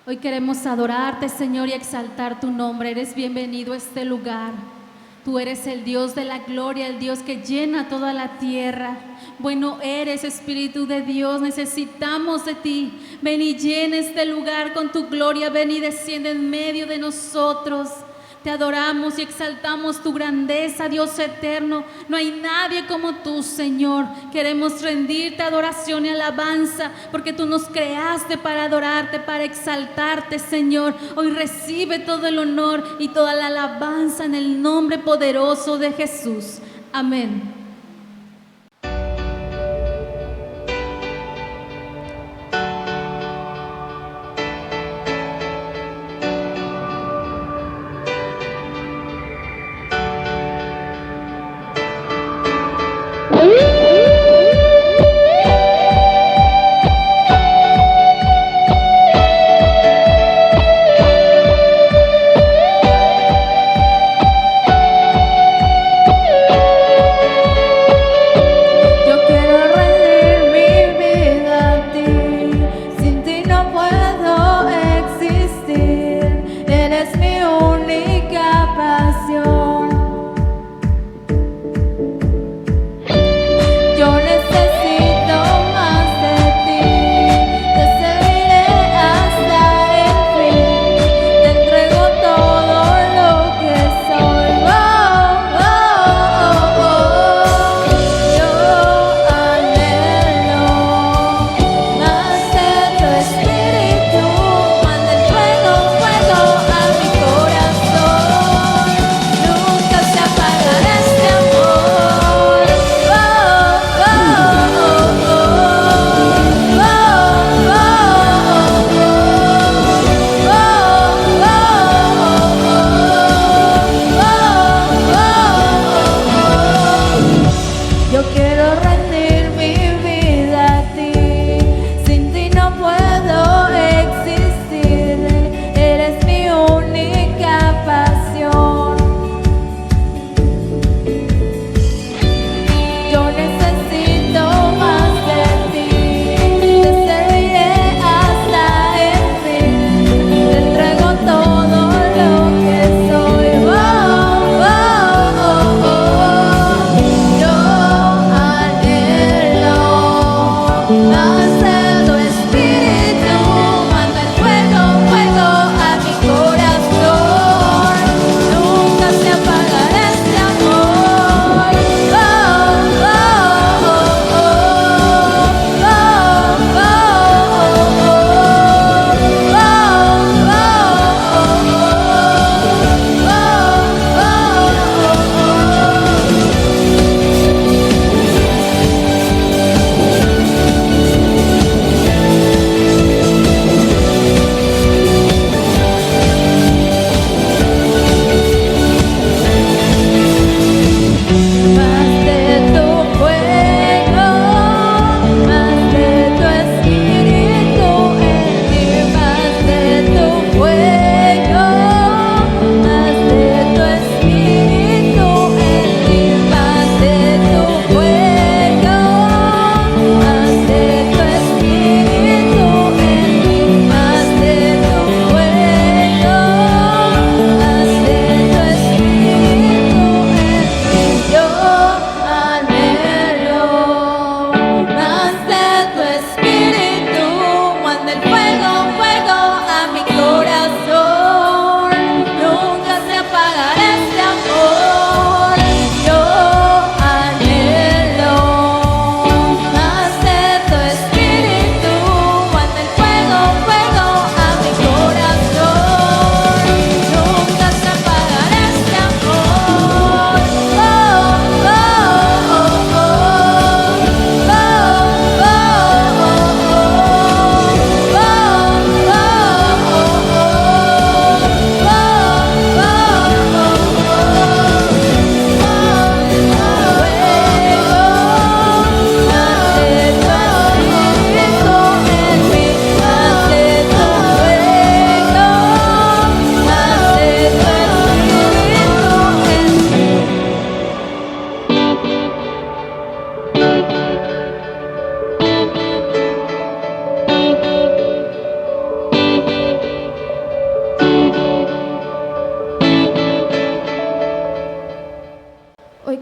Hoy queremos adorarte, Señor, y exaltar tu nombre. Eres bienvenido a este lugar. Tú eres el Dios de la gloria, el Dios que llena toda la tierra. Bueno eres, Espíritu de Dios, necesitamos de ti. Ven y llena este lugar con tu gloria, ven y desciende en medio de nosotros. Te adoramos y exaltamos tu grandeza, Dios eterno. No hay nadie como tú, Señor. Queremos rendirte adoración y alabanza, porque tú nos creaste para adorarte, para exaltarte, Señor. Hoy recibe todo el honor y toda la alabanza en el nombre poderoso de Jesús. Amén.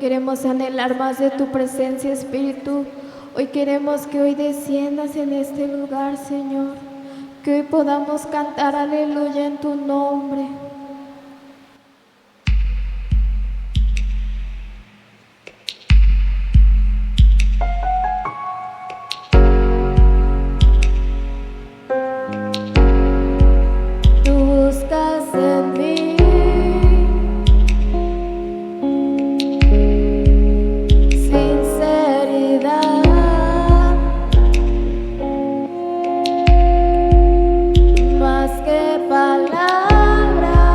queremos anhelar más de tu presencia, Espíritu. Hoy queremos que hoy desciendas en este lugar, Señor. Que hoy podamos cantar aleluya en tu nombre. Tú buscas en mí sinceridad, más que palabras.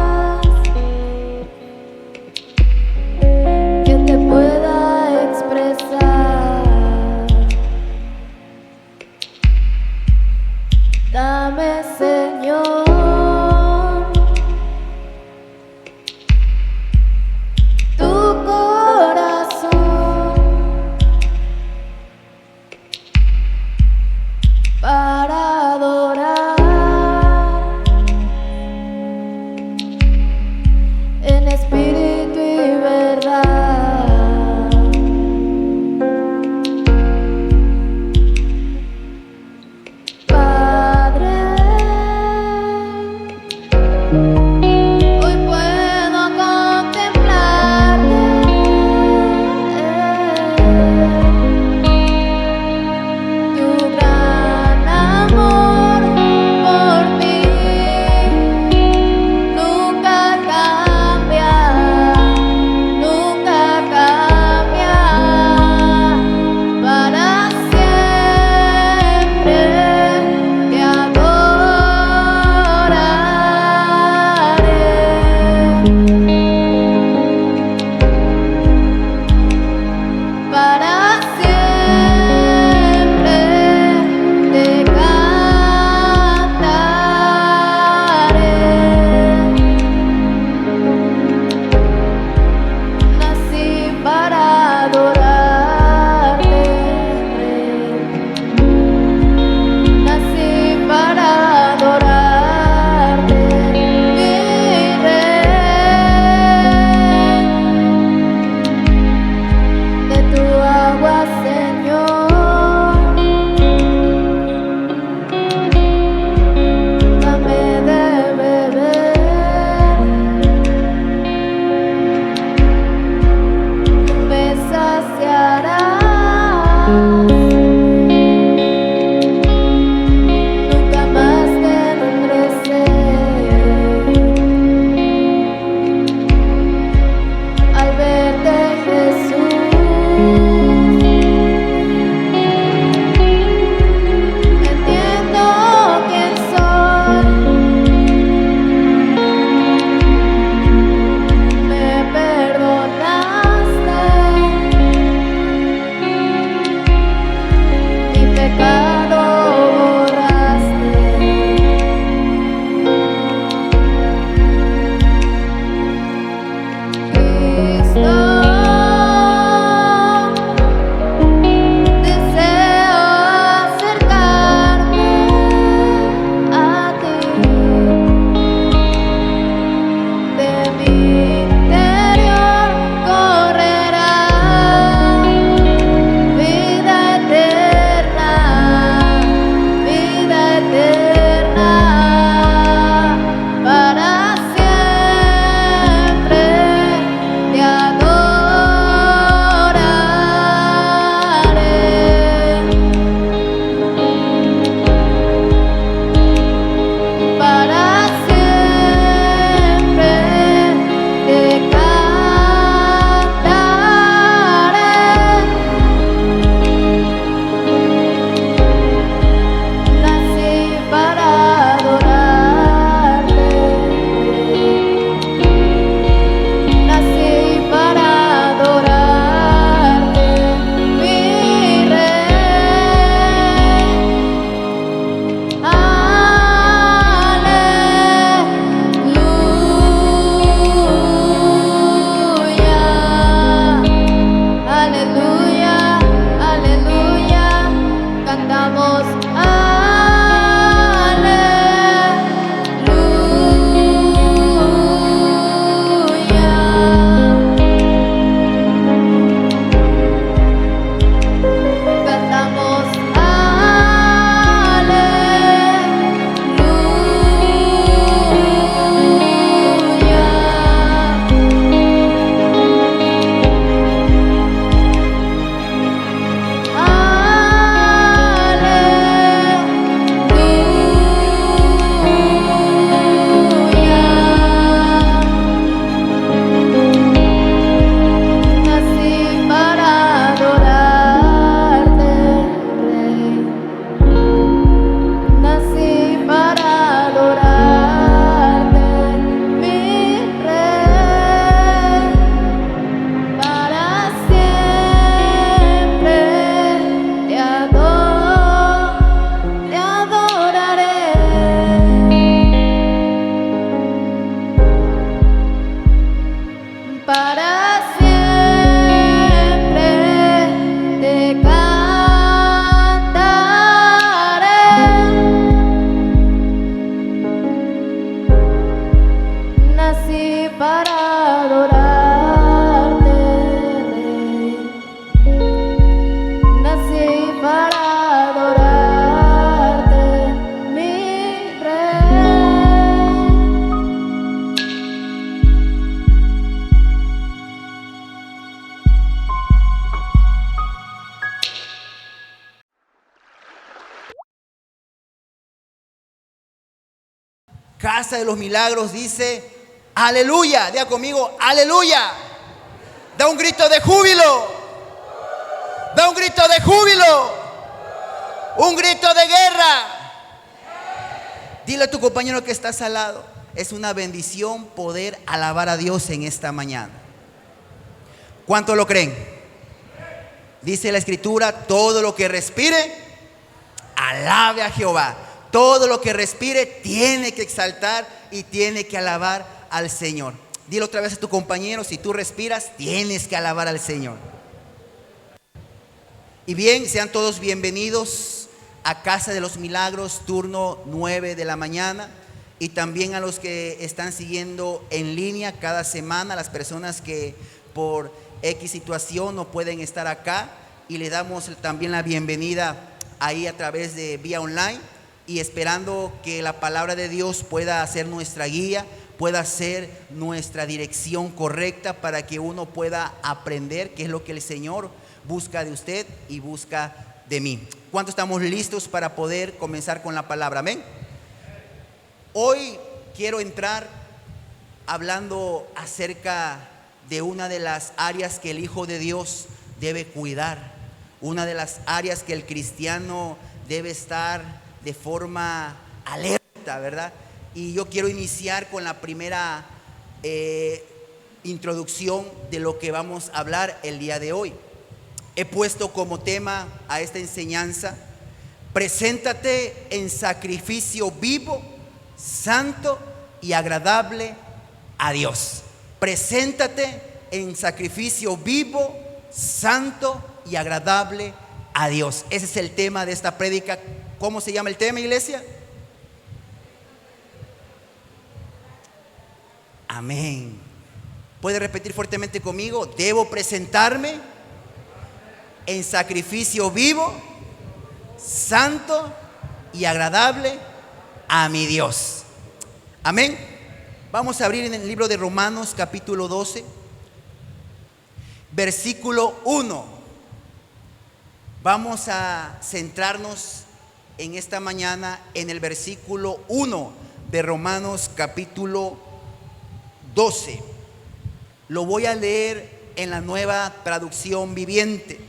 para adorarte, Rey. Nací para adorarte, mi Rey. Casa de los Milagros dice aleluya. Diga conmigo, aleluya. Da un grito de júbilo. Da un grito de júbilo. Un grito de guerra. Dile a tu compañero que estás al lado: es una bendición poder alabar a Dios en esta mañana. ¿Cuánto lo creen? Dice la Escritura: todo lo que respire, alabe a Jehová. Todo lo que respire tiene que exaltar y tiene que alabar al Señor. Dile otra vez a tu compañero: si tú respiras, tienes que alabar al Señor. Y bien, sean todos bienvenidos a Casa de los Milagros, turno 9 de la mañana. Y también a los que están siguiendo en línea cada semana, las personas que por X situación no pueden estar acá. Y le damos también la bienvenida ahí a través de vía online. Y esperando que la palabra de Dios pueda ser nuestra guía, pueda ser nuestra dirección correcta para que uno pueda aprender qué es lo que el Señor busca de usted y busca de mí. ¿Cuántos estamos listos para poder comenzar con la palabra? Amén. Hoy quiero entrar hablando acerca de una de las áreas que el Hijo de Dios debe cuidar, una de las áreas que el cristiano debe estar de forma alerta, ¿verdad? Y yo quiero iniciar con la primera introducción de lo que vamos a hablar el día de hoy. He puesto como tema a esta enseñanza: preséntate en sacrificio vivo, santo y agradable a Dios. Preséntate en sacrificio vivo, santo y agradable a Dios. Ese es el tema de esta prédica. ¿Cómo se llama el tema, iglesia? Amén. ¿Puede repetir fuertemente conmigo? Debo presentarme en sacrificio vivo, santo y agradable a mi Dios. Amén. Vamos a abrir en el libro de Romanos capítulo 12, versículo 1. Vamos a centrarnos en esta mañana en el versículo 1 de Romanos capítulo 12. Lo voy a leer en la Nueva Traducción Viviente.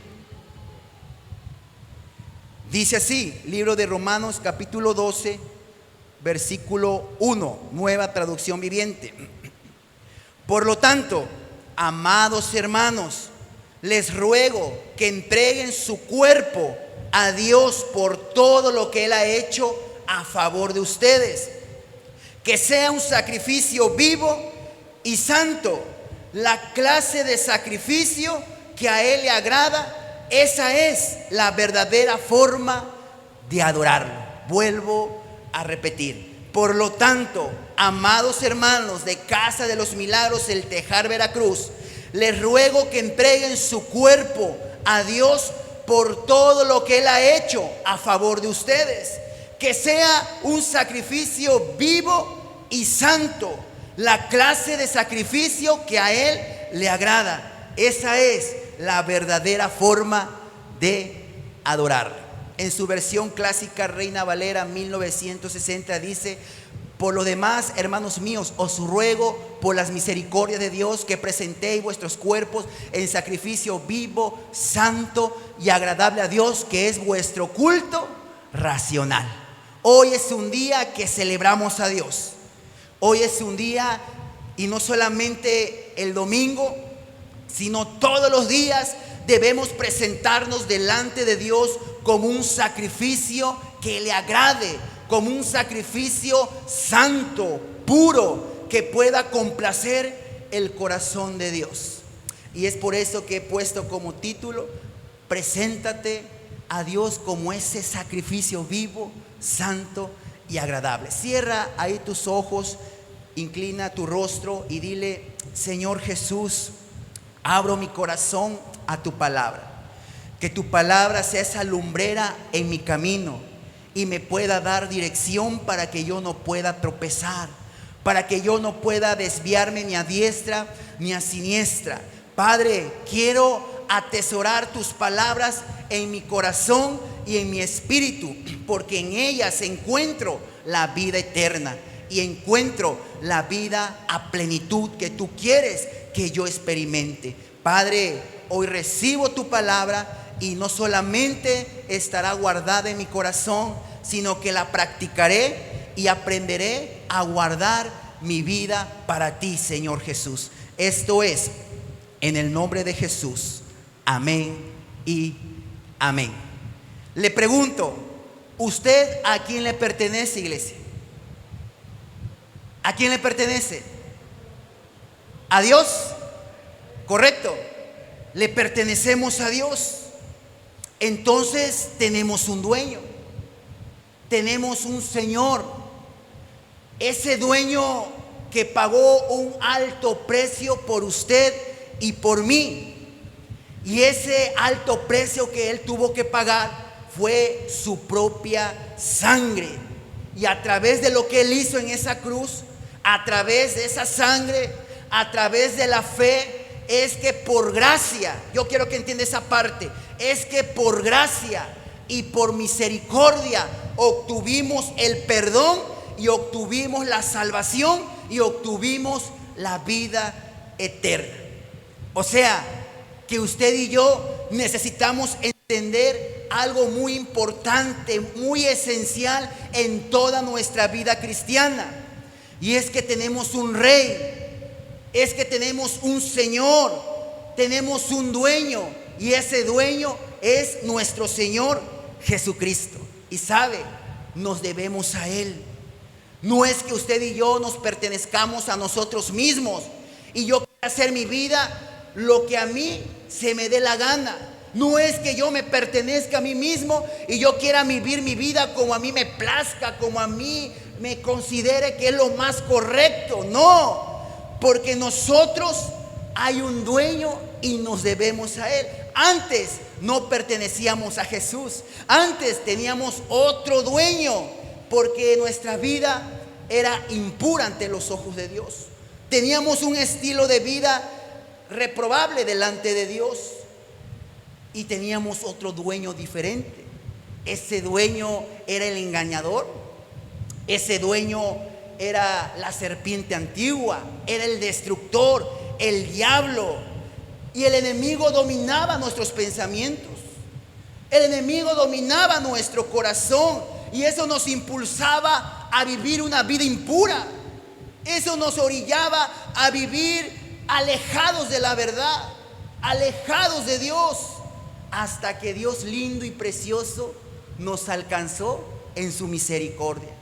Dice así, libro de Romanos capítulo 12, versículo 1, Nueva Traducción Viviente. Por lo tanto, amados hermanos, les ruego que entreguen su cuerpo a Dios por todo lo que Él ha hecho a favor de ustedes, que sea un sacrificio vivo y santo, la clase de sacrificio que a Él le agrada. Esa es la verdadera forma de adorarlo. Vuelvo a repetir: por lo tanto, amados hermanos de Casa de los Milagros, El Tejar, Veracruz, les ruego que entreguen su cuerpo a Dios por todo lo que Él ha hecho a favor de ustedes, que sea un sacrificio vivo y santo, la clase de sacrificio que a Él le agrada. Esa es la verdadera forma de adorar. En su versión clásica Reina Valera 1960 dice: por lo demás, hermanos míos, os ruego por las misericordias de Dios que presentéis vuestros cuerpos en sacrificio vivo, santo y agradable a Dios, que es vuestro culto racional. Hoy es un día que celebramos a Dios. Hoy es un día, y no solamente el domingo, sino todos los días debemos presentarnos delante de Dios como un sacrificio que le agrade, como un sacrificio santo, puro, que pueda complacer el corazón de Dios. Y es por eso que he puesto como título: preséntate a Dios como ese sacrificio vivo, santo y agradable. Cierra ahí tus ojos inclina tu rostro y dile: Señor Jesús, abro mi corazón a tu palabra. Que tu palabra sea esa lumbrera en mi camino y me pueda dar dirección para que yo no pueda tropezar, para que yo no pueda desviarme ni a diestra ni a siniestra. Padre, quiero atesorar tus palabras en mi corazón y en mi espíritu, porque en ellas encuentro la vida eterna y encuentro la vida a plenitud que tú quieres que yo experimente. Padre, hoy recibo tu palabra y no solamente estará guardada en mi corazón, sino que la practicaré y aprenderé a guardar mi vida para ti, Señor Jesús. Esto es en el nombre de Jesús. Amén y amén. Le pregunto, ¿usted a quién le pertenece, iglesia? ¿A quién le pertenece? ¿A Dios? Correcto. Le pertenecemos a Dios. Entonces tenemos un dueño, tenemos un Señor, ese dueño que pagó un alto precio por usted y por mí. Y ese alto precio que Él tuvo que pagar fue su propia sangre. Y a través de lo que Él hizo en esa cruz, a través de esa sangre, a través de la fe, es que por gracia, yo quiero que entienda esa parte, es que por gracia y por misericordia obtuvimos el perdón y obtuvimos la salvación y obtuvimos la vida eterna. O sea, que usted y yo necesitamos entender algo muy importante, muy esencial en toda nuestra vida cristiana. Y es que tenemos un rey, es que tenemos un Señor, tenemos un dueño, y ese dueño es nuestro Señor Jesucristo. Y sabe, nos debemos a Él. No es que usted y yo nos pertenezcamos a nosotros mismos y yo quiera hacer mi vida lo que a mí se me dé la gana. No es que yo me pertenezca a mí mismo y yo quiera vivir mi vida como a mí me plazca, como a mí me considere que es lo más correcto. No, porque nosotros hay un dueño y nos debemos a Él. Antes no pertenecíamos a Jesús, antes teníamos otro dueño, porque nuestra vida era impura ante los ojos de Dios. Teníamos un estilo de vida reprobable delante de Dios y teníamos otro dueño diferente. Ese dueño era el engañador, ese dueño era la serpiente antigua, era el destructor, el diablo. Y el enemigo dominaba nuestros pensamientos, el enemigo dominaba nuestro corazón, y eso nos impulsaba a vivir una vida impura. Eso nos orillaba a vivir alejados de la verdad, alejados de Dios, hasta que Dios lindo y precioso nos alcanzó en su misericordia,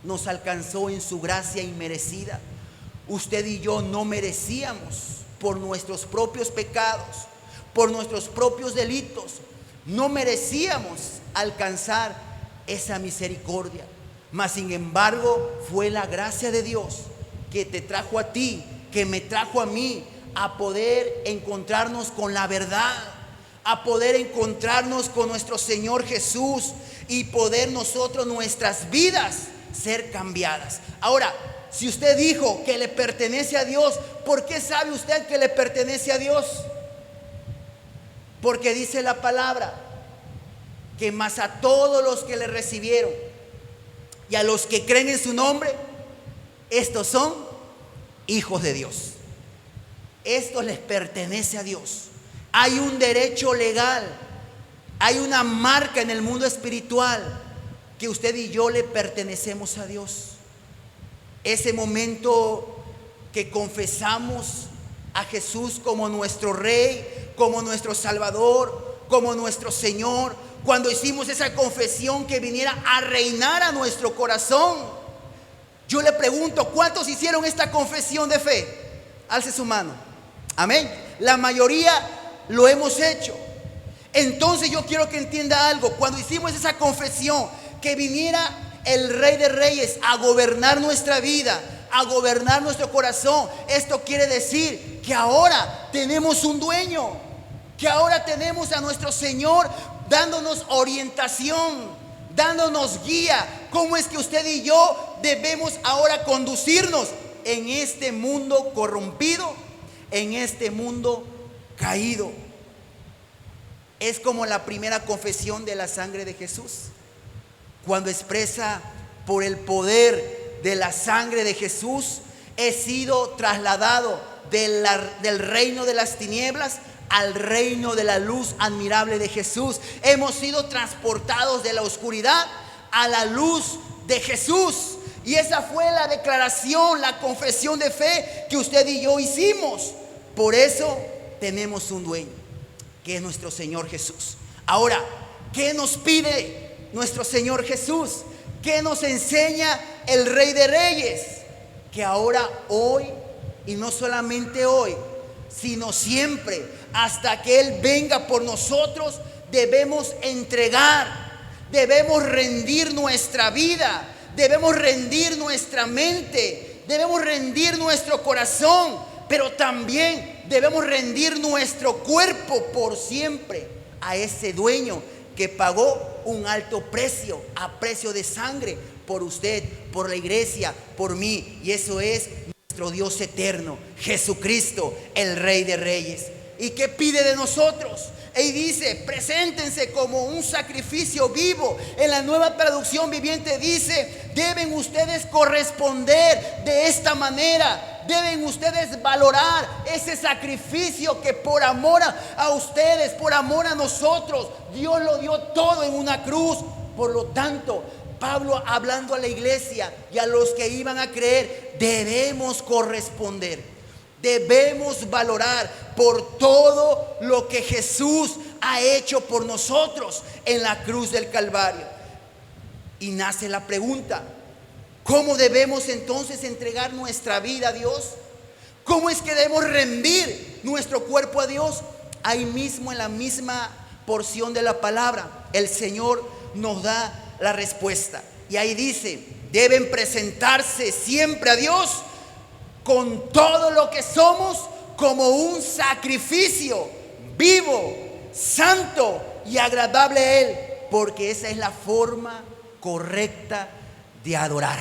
nos alcanzó en su gracia inmerecida. Usted y yo no merecíamos, por nuestros propios pecados, por nuestros propios delitos, no merecíamos alcanzar esa misericordia. Mas sin embargo fue la gracia de Dios que te trajo a ti, que me trajo a mí, a poder encontrarnos con la verdad, a poder encontrarnos con nuestro Señor Jesús y poder nosotros, nuestras vidas, ser cambiadas. Ahora, si usted dijo que le pertenece a Dios, ¿por qué sabe usted que le pertenece a Dios? Porque dice la palabra que más a todos los que le recibieron y a los que creen en su nombre, estos son hijos de Dios. Esto les pertenece a Dios. Hay un derecho legal, hay una marca en el mundo espiritual que usted y yo le pertenecemos a Dios. Ese momento que confesamos a Jesús como nuestro Rey, como nuestro Salvador, como nuestro Señor, cuando hicimos esa confesión que viniera a reinar a nuestro corazón. Yo le pregunto, ¿cuántos hicieron esta confesión de fe? Alce su mano. Amén. La mayoría lo hemos hecho. Entonces yo quiero que entienda algo. Cuando hicimos esa confesión, que viniera el Rey de Reyes a gobernar nuestra vida, a gobernar nuestro corazón. Esto quiere decir que ahora tenemos un dueño, que ahora tenemos a nuestro Señor dándonos orientación, dándonos guía. ¿Cómo es que usted y yo debemos ahora conducirnos en este mundo corrompido, en este mundo caído? Es como la primera confesión de la sangre de Jesús, cuando expresa: por el poder de la sangre de Jesús he sido trasladado del reino de las tinieblas al reino de la luz admirable de Jesús. Hemos sido transportados de la oscuridad a la luz de Jesús. Y esa fue la declaración, la confesión de fe que usted y yo hicimos. Por eso tenemos un dueño, que es nuestro Señor Jesús. Ahora, ¿qué nos pide nuestro Señor Jesús? ¿Qué nos enseña el Rey de Reyes? Que ahora, hoy, y no solamente hoy, sino siempre, hasta que Él venga por nosotros, debemos entregar, debemos rendir nuestra vida, debemos rendir nuestra mente, debemos rendir nuestro corazón, pero también debemos rendir nuestro cuerpo por siempre a ese dueño que pagó un alto precio, a precio de sangre, por usted, por la iglesia, por mí. Y eso es nuestro Dios eterno, Jesucristo, el Rey de Reyes. ¿Y qué pide de nosotros? Y dice: preséntense como un sacrificio vivo. En la Nueva Traducción Viviente dice: deben ustedes corresponder de esta manera. Deben ustedes valorar ese sacrificio que por amor a ustedes, por amor a nosotros, Dios lo dio todo en una cruz. Por lo tanto, Pablo, hablando a la iglesia y a los que iban a creer, debemos corresponder, debemos valorar por todo lo que Jesús ha hecho por nosotros en la cruz del Calvario. Y nace la pregunta: ¿cómo debemos entonces entregar nuestra vida a Dios? ¿Cómo es que debemos rendir nuestro cuerpo a Dios? Ahí mismo, en la misma porción de la palabra, el Señor nos da la respuesta. Y ahí dice: deben presentarse siempre a Dios con todo lo que somos, como un sacrificio vivo, santo y agradable a Él, porque esa es la forma correcta de adorar.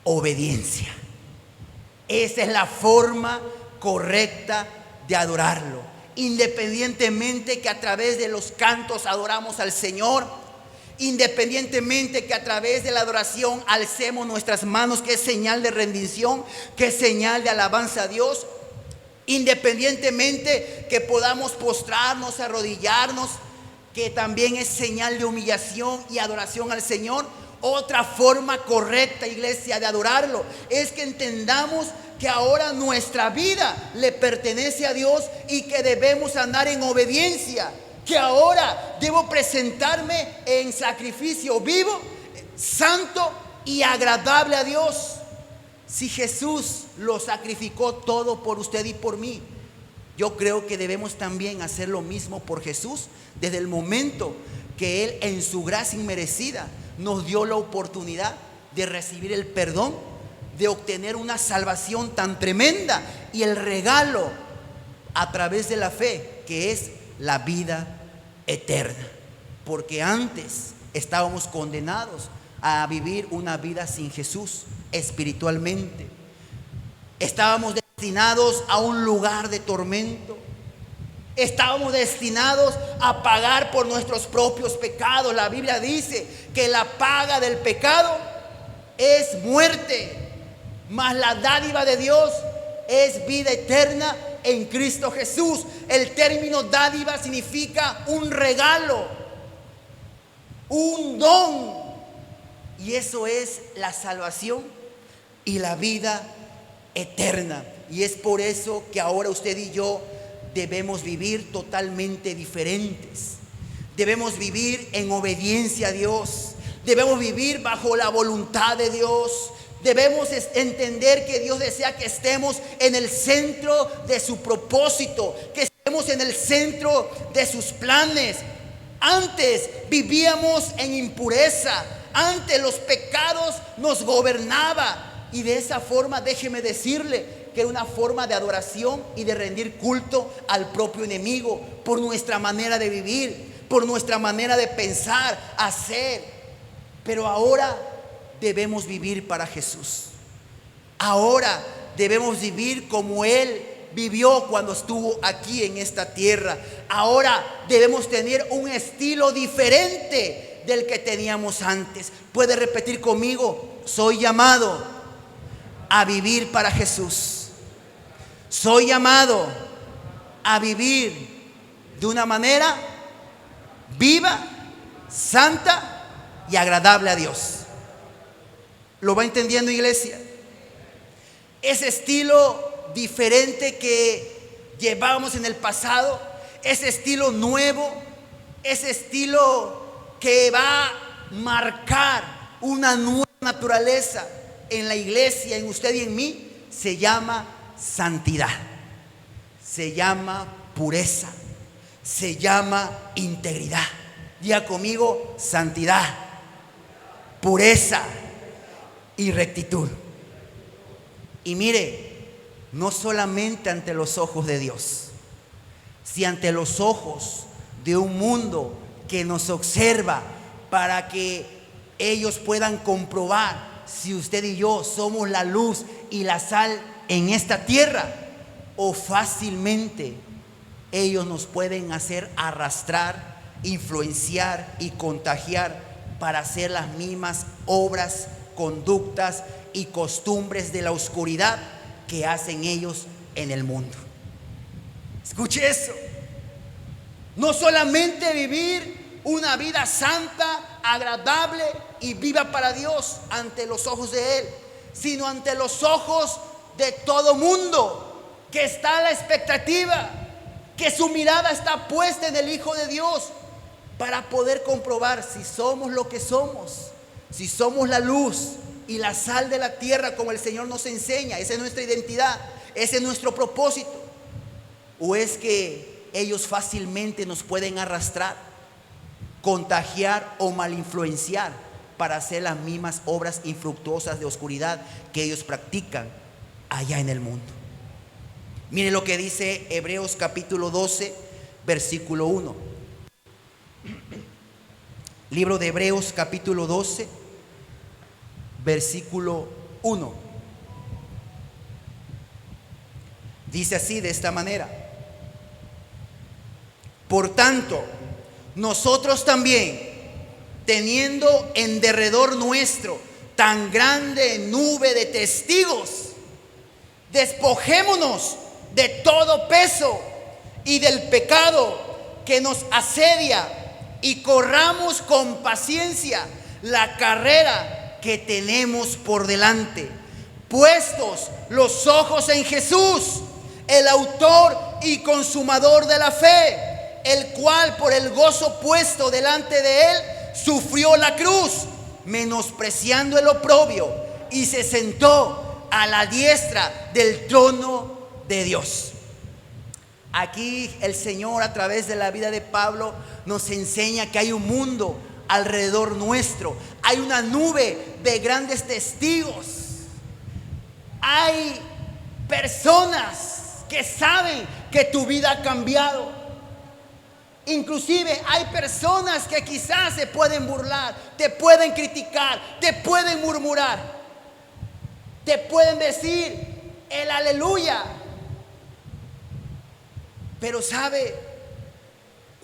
Obediencia. Esa es la forma correcta de adorarlo. Independientemente que a través de los cantos adoramos al Señor, independientemente que a través de la adoración alcemos nuestras manos, que es señal de rendición, que es señal de alabanza a Dios, independientemente que podamos postrarnos, arrodillarnos, que también es señal de humillación y adoración al Señor. Otra forma correcta, iglesia, de adorarlo es que entendamos que ahora nuestra vida le pertenece a Dios y que debemos andar en obediencia, que ahora debo presentarme en sacrificio vivo, santo y agradable a Dios. Si Jesús lo sacrificó todo por usted y por mí, yo creo que debemos también hacer lo mismo por Jesús, desde el momento que Él, en su gracia inmerecida, nos dio la oportunidad de recibir el perdón, de obtener una salvación tan tremenda y el regalo a través de la fe, que es la vida eterna. Porque antes estábamos condenados a vivir una vida sin Jesús espiritualmente. Estábamos destinados a un lugar de tormento. Estábamos destinados a pagar por nuestros propios pecados. La Biblia dice que la paga del pecado es muerte, mas la dádiva de Dios es vida eterna en Cristo Jesús. El término dádiva significa un regalo, un don, y eso es la salvación y la vida eterna. Y es por eso que ahora usted y yo debemos vivir totalmente diferentes. Debemos vivir en obediencia a Dios. Debemos vivir bajo la voluntad de Dios. Debemos entender que Dios desea que estemos en el centro de su propósito, que estemos en el centro de sus planes. Antes vivíamos en impureza, antes los pecados nos gobernaban. Y de esa forma, déjeme decirle que era una forma de adoración y de rendir culto al propio enemigo por nuestra manera de vivir, por nuestra manera de pensar, hacer. Pero ahora debemos vivir para Jesús. Ahora debemos vivir como Él vivió cuando estuvo aquí en esta tierra. Ahora debemos tener un estilo diferente del que teníamos antes. Puede repetir conmigo: soy llamado a vivir para Jesús. Soy llamado a vivir de una manera viva, santa y agradable a Dios. ¿Lo va entendiendo, iglesia? Ese estilo diferente que llevábamos en el pasado, ese estilo nuevo, ese estilo que va a marcar una nueva naturaleza en la iglesia, en usted y en mí, se llama santidad, se llama pureza, se llama integridad. Diga conmigo: santidad, pureza y rectitud. Y mire, no solamente ante los ojos de Dios, si ante los ojos de un mundo que nos observa, para que ellos puedan comprobar si usted y yo somos la luz y la sal en esta tierra, o fácilmente ellos nos pueden hacer arrastrar, influenciar y contagiar para hacer las mismas obras, conductas y costumbres de la oscuridad que hacen ellos en el mundo. Escuche eso. No solamente vivir una vida santa, agradable y viva para Dios ante los ojos de Él, sino ante los ojos de todo mundo que está a la expectativa, que su mirada está puesta en el Hijo de Dios, para poder comprobar si somos lo que somos, si somos la luz y la sal de la tierra como el Señor nos enseña. Esa es nuestra identidad, ese es nuestro propósito. O es que ellos fácilmente nos pueden arrastrar, contagiar o mal influenciar para hacer las mismas obras infructuosas de oscuridad que ellos practican allá en el mundo. Mire lo que dice Hebreos capítulo 12, versículo 1. Libro de Hebreos capítulo 12, versículo 1. Dice así, de esta manera: por tanto, nosotros también, teniendo en derredor nuestro tan grande nube de testigos, despojémonos de todo peso y del pecado que nos asedia, y corramos con paciencia la carrera que tenemos por delante, puestos los ojos en Jesús, el autor y consumador de la fe, el cual por el gozo puesto delante de él sufrió la cruz, menospreciando el oprobio, y se sentó a la diestra del trono de Dios. Aquí el Señor, a través de la vida de Pablo, nos enseña que hay un mundo alrededor nuestro, hay una nube de grandes testigos, hay personas que saben que tu vida ha cambiado. Inclusive hay personas que quizás se pueden burlar, te pueden criticar, te pueden murmurar, te pueden decir el aleluya. Pero sabe,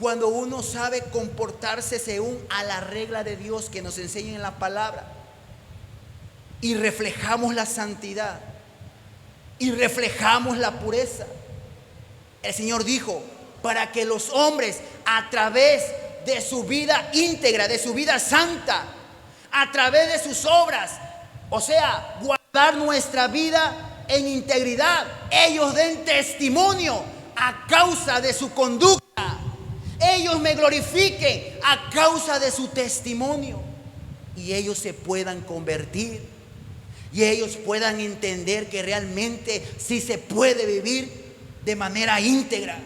cuando uno sabe comportarse según a la regla de Dios que nos enseña en la palabra, y reflejamos la santidad y reflejamos la pureza, el Señor dijo: para que los hombres, a través de su vida íntegra, de su vida santa, a través de sus obras, o sea, guardar nuestra vida en integridad, ellos den testimonio a causa de su conducta, ellos me glorifiquen a causa de su testimonio, y ellos se puedan convertir, y ellos puedan entender que realmente sí se puede vivir de manera íntegra,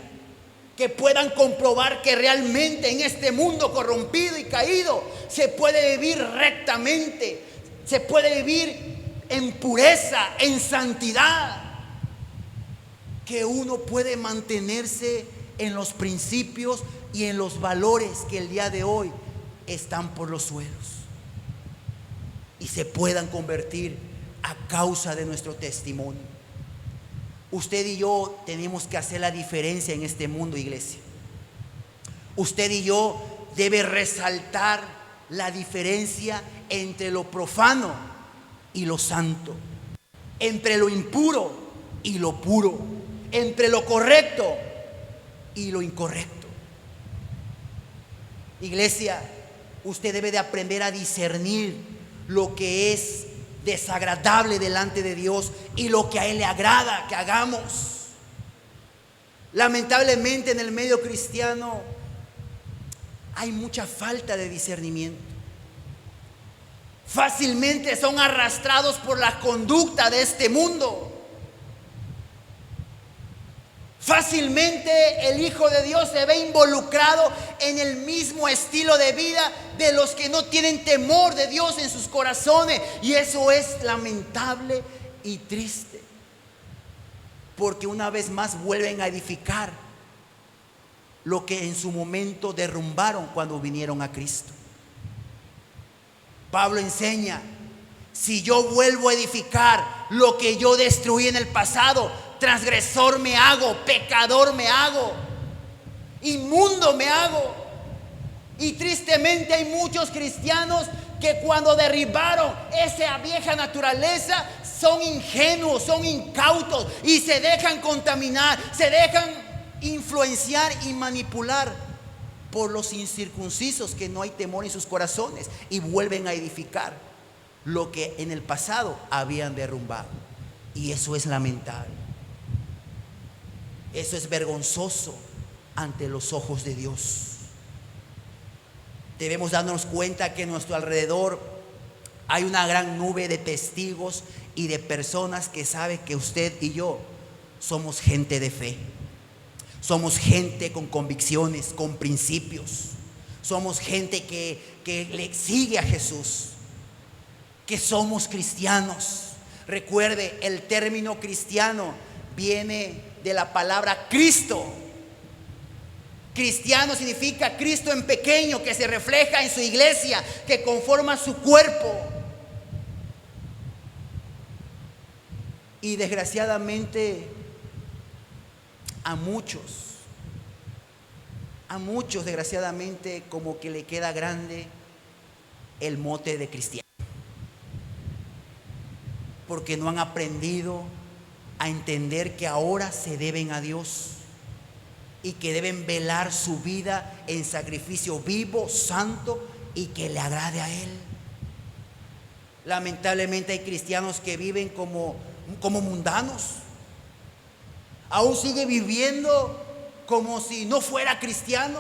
que puedan comprobar que realmente en este mundo corrompido y caído se puede vivir rectamente, se puede vivir en pureza, en santidad, que uno puede mantenerse en los principios y en los valores que el día de hoy están por los suelos y se puedan convertir a causa de nuestro testimonio. Usted y yo tenemos que hacer la diferencia en este mundo, iglesia. Usted y yo debe resaltar la diferencia entre lo profano y lo santo, entre lo impuro y lo puro, entre lo correcto y lo incorrecto. Iglesia, usted debe de aprender a discernir lo que es desagradable delante de Dios y lo que a Él le agrada que hagamos. Lamentablemente en el medio cristiano hay mucha falta de discernimiento. Fácilmente son arrastrados por la conducta de este mundo. Fácilmente el Hijo de Dios se ve involucrado en el mismo estilo de vida de los que no tienen temor de Dios en sus corazones. Y eso es lamentable y triste, porque una vez más vuelven a edificar lo que en su momento derrumbaron cuando vinieron a Cristo. Pablo enseña: si yo vuelvo a edificar lo que yo destruí en el pasado, transgresor me hago, pecador me hago, inmundo me hago. Y tristemente hay muchos cristianos que cuando derribaron esa vieja naturaleza son ingenuos, son incautos y se dejan contaminar, se dejan influenciar y manipular por los incircuncisos que no hay temor en sus corazones y vuelven a edificar lo que en el pasado habían derrumbado. Y eso es lamentable. Eso es vergonzoso ante los ojos de Dios. Debemos darnos cuenta que a nuestro alrededor hay una gran nube de testigos y de personas que saben que usted y yo somos gente de fe. Somos gente con convicciones, con principios. Somos gente que le sigue a Jesús, que somos cristianos. Recuerde, el término cristiano viene de la palabra Cristo. Cristiano significa Cristo en pequeño, que se refleja en su iglesia, que conforma su cuerpo. Y desgraciadamente a muchos desgraciadamente como que le queda grande el mote de cristiano, porque no han aprendido a entender que ahora se deben a Dios y que deben velar su vida en sacrificio vivo, santo y que le agrade a Él. Lamentablemente hay cristianos que viven como mundanos. Aún sigue viviendo como si no fuera cristiano.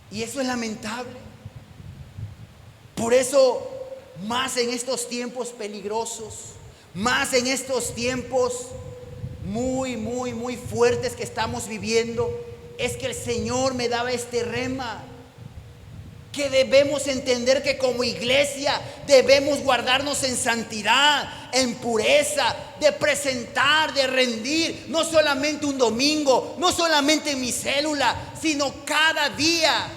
Y eso es lamentable. Por eso, más en estos tiempos peligrosos, más en estos tiempos muy fuertes que estamos viviendo, es que el Señor me daba este rema, que debemos entender que como iglesia debemos guardarnos en santidad, en pureza, de presentar, de rendir, no solamente un domingo, no solamente en mi célula, sino cada día,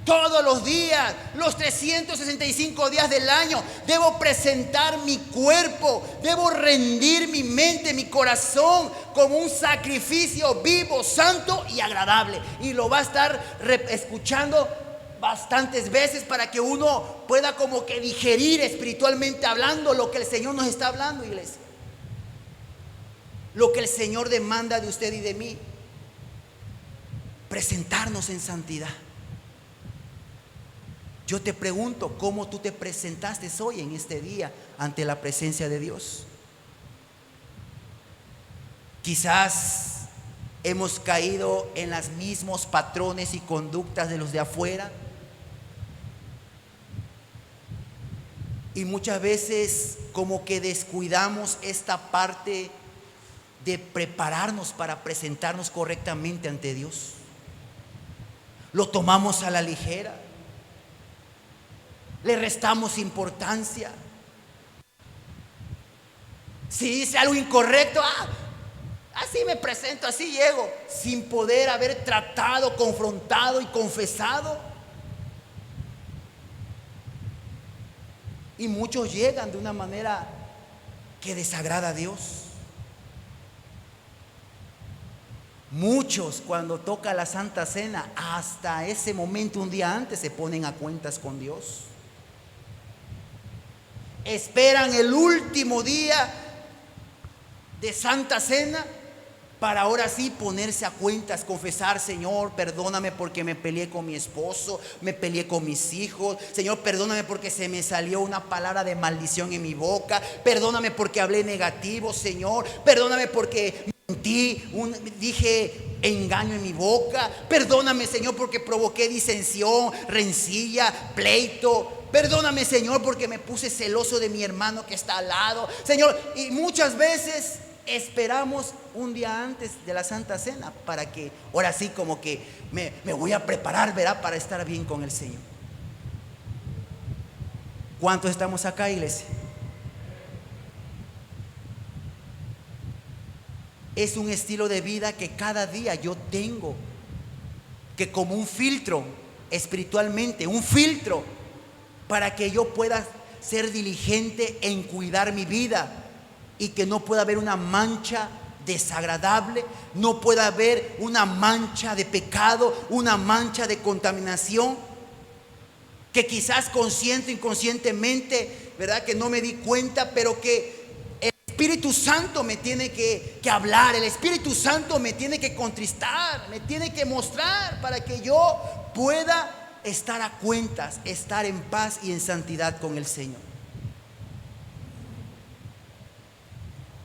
todos los días, los 365 días del año. Debo presentar mi cuerpo, debo rendir mi mente, mi corazón como un sacrificio vivo, santo y agradable. Y lo va a estar escuchando bastantes veces para que uno pueda como que digerir espiritualmente hablando lo que el Señor nos está hablando, iglesia. Lo que el Señor demanda de usted y de mí: presentarnos en santidad. Yo te pregunto, ¿cómo tú te presentaste hoy en este día ante la presencia de Dios? Quizás hemos caído en los mismos patrones y conductas de los de afuera. Y muchas veces como que descuidamos esta parte de prepararnos para presentarnos correctamente ante Dios. Lo tomamos a la ligera, le restamos importancia. Si dice algo incorrecto, así me presento, así llego, sin poder haber tratado, confrontado y confesado. Y muchos llegan de una manera que desagrada a Dios. Muchos, cuando toca la Santa Cena, hasta ese momento, un día antes, se ponen a cuentas con Dios. Esperan el último día de Santa Cena para ahora sí ponerse a cuentas, confesar: Señor, perdóname porque me peleé con mi esposo, me peleé con mis hijos. Señor, perdóname porque se me salió una palabra de maldición en mi boca. Perdóname porque hablé negativo, Señor. Perdóname porque mentí, dije engaño en mi boca. Perdóname, Señor, porque provoqué disensión, rencilla, pleito. Perdóname, Señor, porque me puse celoso de mi hermano que está al lado. Señor, y muchas veces esperamos un día antes de la Santa Cena para que ahora sí como que me voy a preparar, ¿verdad?, para estar bien con el Señor. ¿Cuántos estamos acá, iglesia? Es un estilo de vida que cada día yo tengo que, como un filtro espiritualmente, un filtro para que yo pueda ser diligente en cuidar mi vida y que no pueda haber una mancha desagradable, no pueda haber una mancha de pecado, una mancha de contaminación, que quizás consciente o inconscientemente, ¿verdad?, que no me di cuenta, pero que el Espíritu Santo me tiene que hablar, el Espíritu Santo me tiene que contristar, me tiene que mostrar para que yo pueda estar a cuentas, estar en paz y en santidad con el Señor.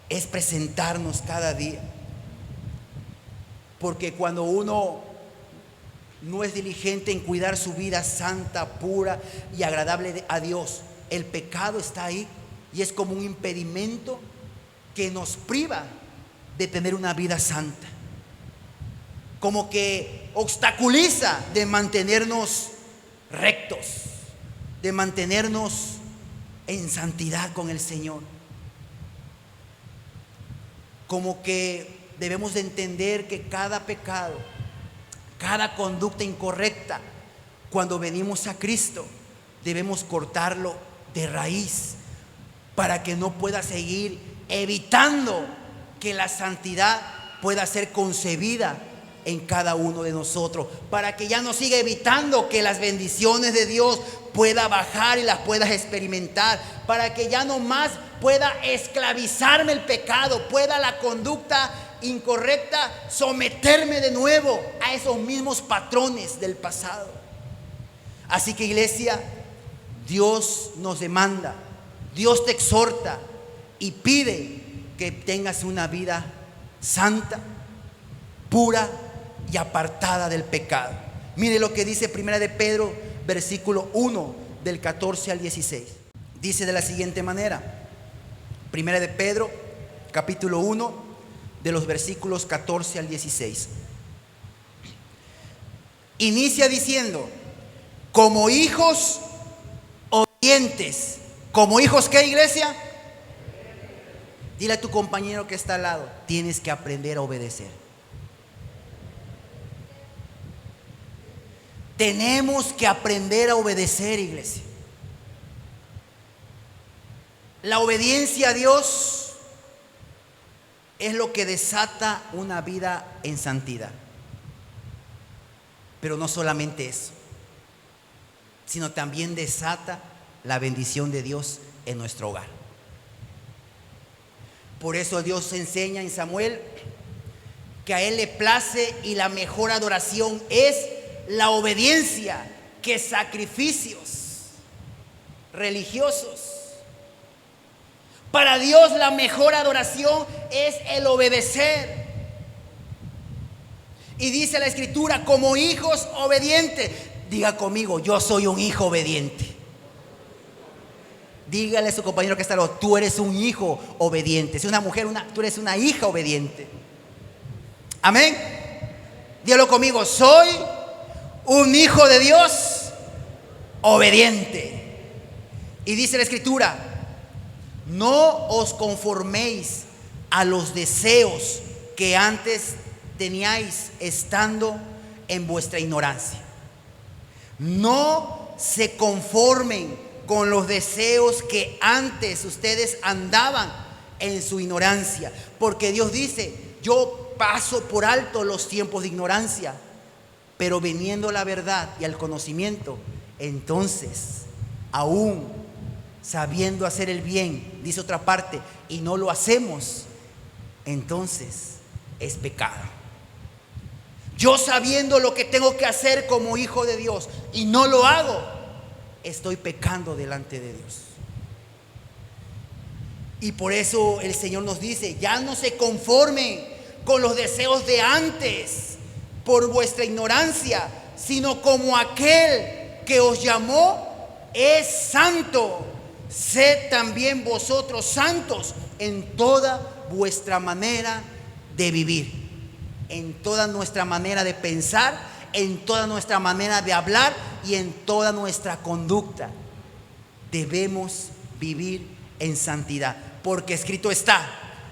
Es presentarnos cada día, porque cuando uno no es diligente en cuidar su vida santa, pura y agradable a Dios, el pecado está ahí y es como un impedimento que nos priva de tener una vida santa, como que obstaculiza de mantenernos rectos, de mantenernos en santidad con el Señor. Como que debemos de entender que cada pecado, cada conducta incorrecta, cuando venimos a Cristo, debemos cortarlo de raíz para que no pueda seguir evitando que la santidad pueda ser concebida en cada uno de nosotros, para que ya no siga evitando que las bendiciones de Dios pueda bajar y las puedas experimentar, para que ya no más pueda esclavizarme el pecado, pueda la conducta incorrecta someterme de nuevo a esos mismos patrones del pasado. Así que, iglesia, Dios nos demanda, Dios te exhorta y pide que tengas una vida santa, pura y apartada del pecado. Mire lo que dice Primera de Pedro, versículo 1, del 14 al 16. Dice de la siguiente manera: Primera de Pedro, capítulo 1, de los versículos 14 al 16. Inicia diciendo: como hijos obedientes. ¿Como hijos qué, iglesia? Dile a tu compañero que está al lado: tienes que aprender a obedecer. Tenemos que aprender a obedecer, iglesia. La obediencia a Dios es lo que desata una vida en santidad. Pero no solamente eso, sino también desata la bendición de Dios en nuestro hogar. Por eso Dios enseña en Samuel que a Él le place y la mejor adoración es la obediencia que sacrificios religiosos. Para Dios la mejor adoración es el obedecer. Y dice la Escritura: como hijos obedientes. Diga conmigo: yo soy un hijo obediente. Dígale a su compañero que está al lado: tú eres un hijo obediente. Si una mujer, tú eres una hija obediente. Amén. Dígalo conmigo: soy un hijo de Dios obediente. Y dice la Escritura: no os conforméis a los deseos que antes teníais estando en vuestra ignorancia. No se conformen con los deseos que antes ustedes andaban en su ignorancia, porque Dios dice: yo paso por alto los tiempos de ignorancia, pero viniendo la verdad y al conocimiento, entonces, aún sabiendo hacer el bien, dice otra parte, y no lo hacemos, entonces es pecado. Yo sabiendo lo que tengo que hacer como hijo de Dios y no lo hago, estoy pecando delante de Dios. Y por eso el Señor nos dice: ya no se conformen con los deseos de antes por vuestra ignorancia, sino como aquel que os llamó es santo, sed también vosotros santos en toda vuestra manera de vivir, en toda nuestra manera de pensar, en toda nuestra manera de hablar y en toda nuestra conducta. Debemos vivir en santidad, porque escrito está: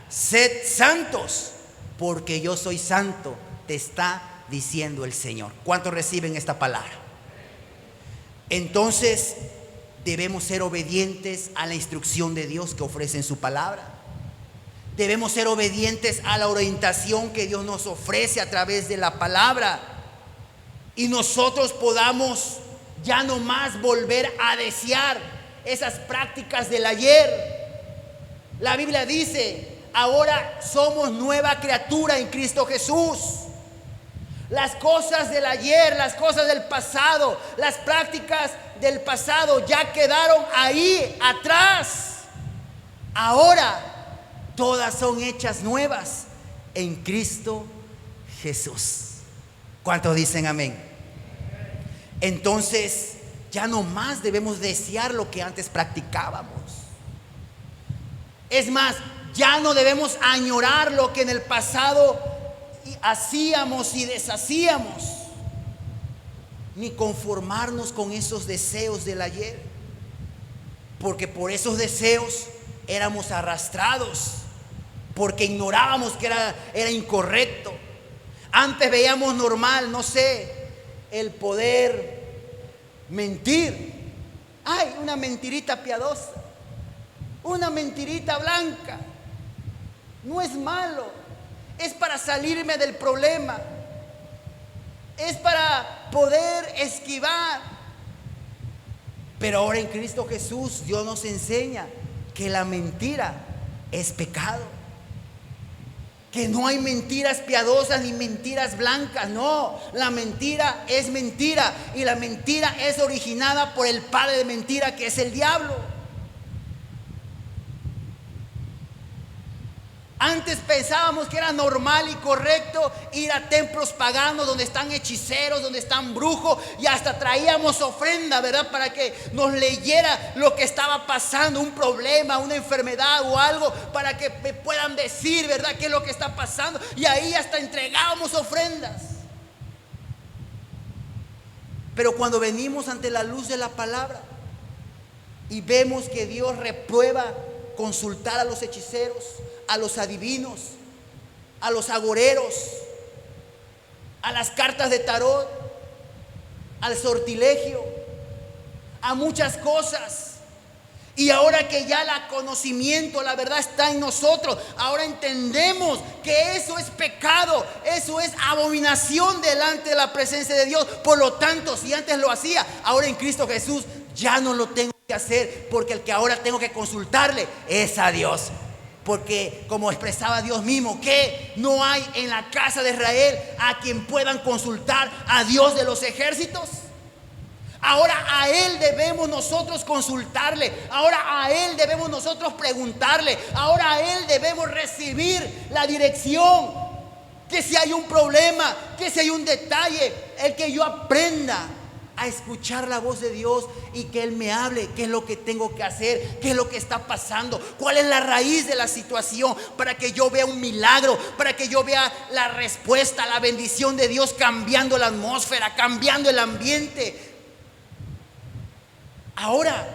sed santos, porque yo soy santo, te está diciendo el Señor. ¿Cuántos reciben esta palabra? Entonces debemos ser obedientes a la instrucción de Dios que ofrece en su palabra. Debemos ser obedientes a la orientación que Dios nos ofrece a través de la palabra, y nosotros podamos ya no más volver a desear esas prácticas del ayer. La Biblia dice: ahora somos nueva criatura en Cristo Jesús. Las cosas del ayer, las cosas del pasado, las prácticas del pasado ya quedaron ahí atrás. Ahora todas son hechas nuevas en Cristo Jesús. ¿Cuántos dicen amén? Entonces ya no más debemos desear lo que antes practicábamos. Es más, ya no debemos añorar lo que en el pasado hacíamos y deshacíamos, ni conformarnos con esos deseos del ayer, porque por esos deseos éramos arrastrados, porque ignorábamos que era incorrecto. Antes veíamos normal, no sé, el poder mentir. Ay, una mentirita piadosa, una mentirita blanca, no es malo, es para salirme del problema, es para poder esquivar. Pero ahora en Cristo Jesús Dios nos enseña que la mentira es pecado, que no hay mentiras piadosas ni mentiras blancas. No, la mentira es mentira, y la mentira es originada por el padre de mentira, que es el diablo. Antes pensábamos que era normal y correcto ir a templos paganos donde están hechiceros, donde están brujos, y hasta traíamos ofrenda, ¿verdad?, para que nos leyera lo que estaba pasando, un problema, una enfermedad o algo, para que me puedan decir, ¿verdad?, qué es lo que está pasando, y ahí hasta entregábamos ofrendas. Pero cuando venimos ante la luz de la palabra y vemos que Dios reprueba consultar a los hechiceros, a los adivinos, a los agoreros, a las cartas de tarot, al sortilegio, a muchas cosas. Y ahora que ya el conocimiento, la verdad está en nosotros, ahora entendemos que eso es pecado, eso es abominación delante de la presencia de Dios. Por lo tanto, si antes lo hacía, ahora en Cristo Jesús ya no lo tengo que hacer, porque el que ahora tengo que consultarle es a Dios. Porque como expresaba Dios mismo, que no hay en la casa de Israel a quien puedan consultar a Dios de los ejércitos. Ahora a Él debemos nosotros consultarle, ahora a Él debemos nosotros preguntarle, ahora a Él debemos recibir la dirección. Que si hay un problema, que si hay un detalle, el que yo aprenda a escuchar la voz de Dios y que Él me hable qué es lo que tengo que hacer, qué es lo que está pasando, cuál es la raíz de la situación, para que yo vea un milagro, para que yo vea la respuesta, la bendición de Dios cambiando la atmósfera, cambiando el ambiente. Ahora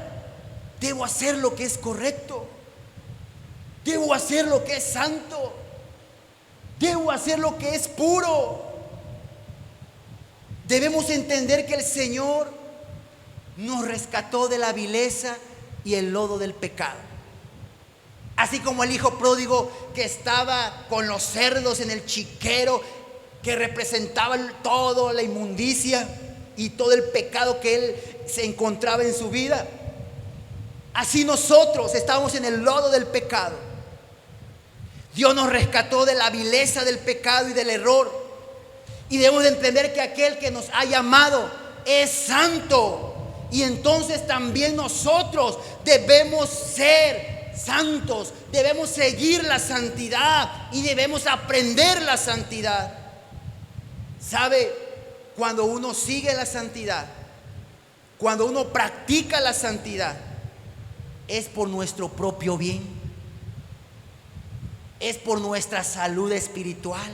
debo hacer lo que es correcto. Debo hacer lo que es santo. Debo hacer lo que es puro. Debemos entender que el Señor nos rescató de la vileza y el lodo del pecado. Así como el hijo pródigo que estaba con los cerdos en el chiquero, que representaba toda la inmundicia y todo el pecado que él se encontraba en su vida. Así nosotros estábamos en el lodo del pecado. Dios nos rescató de la vileza del pecado y del error. Y debemos de entender que aquel que nos ha llamado es santo. Y entonces también nosotros debemos ser santos. Debemos seguir la santidad y debemos aprender la santidad. ¿Sabe? Cuando uno sigue la santidad, cuando uno practica la santidad, es por nuestro propio bien, es por nuestra salud espiritual,